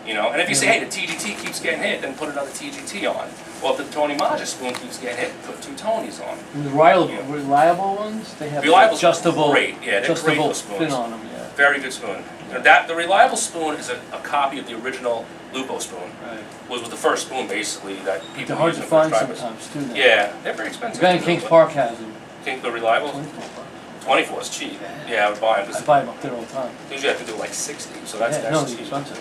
You know, and if you say, hey, the TGT keeps getting hit, then put another TGT on. Well, if the Tony Maja spoon keeps getting hit, put 2 Tonys on. And the reliable ones, they have Reliable's adjustable, great. Yeah, they're great adjustable little spoons. fin on them, yeah. Very good spoon. You know, the Reliable spoon is a copy of the original Lupo spoon. Right. Was the first spoon, basically, that people They're hard use to in find stripers. sometimes, too, now. Yeah, they're very The expensive. guy in too, Kings but- Park has them. Think the Reliable? 24 is cheap. Yeah, I would buy them. I buy them up there all the time. Usually I have to do like 60, so that's Yeah, no, cheap. it's expensive.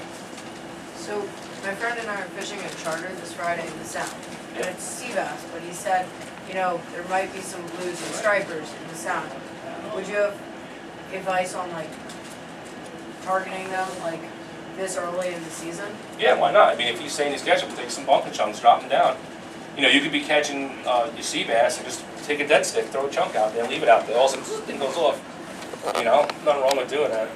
So, my friend and I are fishing a charter this Friday in the Sound, and it's sea bass, but he said, you know, there might be some blues and stripers in the Sound. Would you have advice on like targeting them like this early in the season? Yeah, why not? I mean, if you're saying he's catching, take some bunker chunks, drop them down. You know, you could be catching your sea bass and just take a dead stick, throw a chunk out there, and leave it out there. All of a sudden, it goes off. You know, nothing wrong with doing that.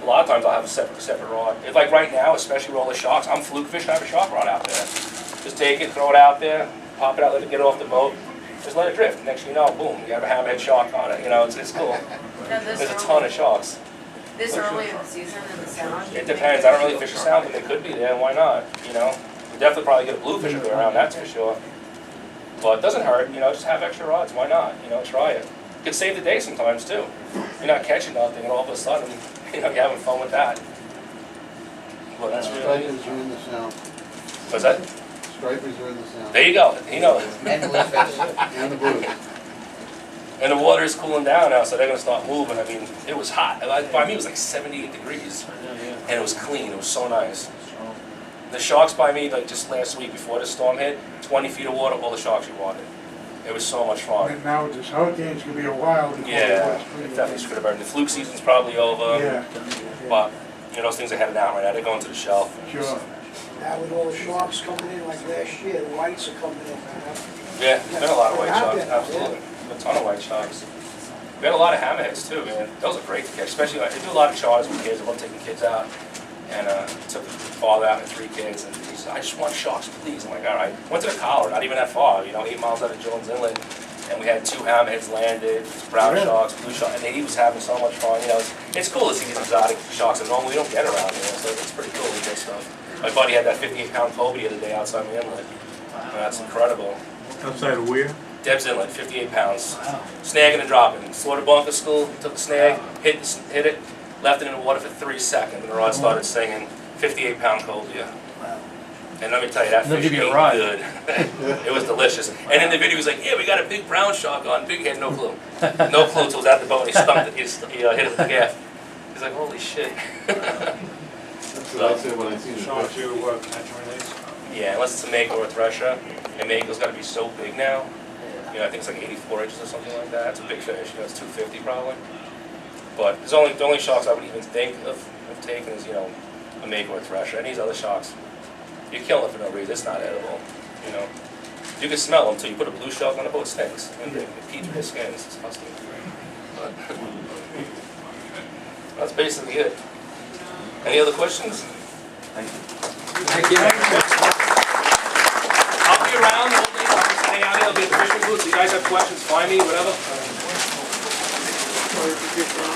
A lot of times I'll have a separate rod. If, like right now, especially with all the sharks, I'm fluke fishing, I have a shark rod out there. Just take it, throw it out there, pop it out, let it get off the boat, just let it drift. Next thing you know, boom, you have a hammerhead shark on it. You know, it's cool. Now, this There's a early- ton of sharks. This early in the season in the Sound? It depends. I don't really fish the Sound, but they could be there. Why not? You know, you definitely probably get a bluefish if they're around. That's for sure. But it doesn't hurt. You know, just have extra rods. Why not? You know, try it. It can save the day sometimes too. You're not catching nothing, and all of a sudden, you know, you're having fun with that. Well, that's really. Stripers are in the sound. What's that? Stripers are in the sound. There you go. He knows. And bluefish. And the blues. And the water is cooling down now, so they're gonna start moving. I mean, it was hot. By me, it was like 78 degrees, and it was clean. It was so nice. The sharks by me, like just last week before the storm hit, 20 feet of water, all the sharks you wanted. It was so much fun. And now with this hurricane, it's gonna be a while before Yeah, the water's it clean. definitely screwed everything. The fluke season's probably over, Yeah, but you know those things are heading out right now. They're going to the shelf. sure. Now with all the sharks coming in like last year, the whites are coming in. Yeah, there's been a lot of white There have sharks, been, absolutely. A ton of white sharks. We had a lot of hammerheads too, man. Those are great to catch, especially like, they do a lot of charters with kids. I love taking kids out. And took the father out and 3 kids, and he said, I just want sharks, please. I'm like, all right. Went to the collar, not even that far, you know, 8 miles out of Jones Inlet. And we had 2 hammerheads landed, brown Really? sharks, blue sharks, and he was having so much fun. You know, it's cool to see these exotic sharks that normally we don't get around here, so it's pretty cool to get stuff. My buddy had that 58-pound cobia the other day outside my inlet. And that's incredible. Outside of where? Deb's Inlet, 58 pounds. Snagging and dropping. Slaughter bunker school, took the snag, hit it, left it in the water for 3 seconds, and the rod started singing 58-pound cobia. And let me tell you, that They'll fish give you a ate ride. good. It was delicious. And in the video, he was like, yeah, we got a big brown shark on. Big, he had no clue. No clue until he was at the boat and he stumped it. He hit it with the gaff. He's like, holy shit. That's what I said when I seen the Sharks, fish. you catch and release? Yeah, unless it's a mako or a thresher. And mako's got to be so big now. You know, I think it's like 84 inches or something like that. It's a big fish. You know, it's 250 probably. But there's the only sharks I would even think of taking is, you know, a mako or a thresher. And these other sharks, you kill them for no reason. It's not edible. You know, you can smell them until you put a blue shark on the boat. It stinks. And they pee through their skin. It's disgusting. But that's basically it. Any other questions? Thank you. I'll be around the whole day. I'm just hang out here. I'll be at the fishing booth. So you guys have questions, find me, whatever.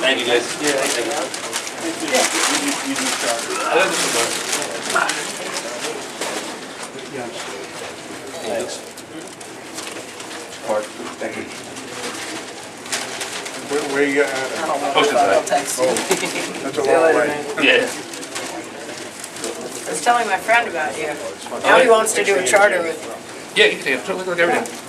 Thank you, guys. Yeah, thank you. You do charter. I love this one. Thanks. Thank you. Where you at? Oceanside. That's a long way. Yeah. I was telling my friend about you. Now he wants to do a charter with you. Yeah, you can take it. Look at everything.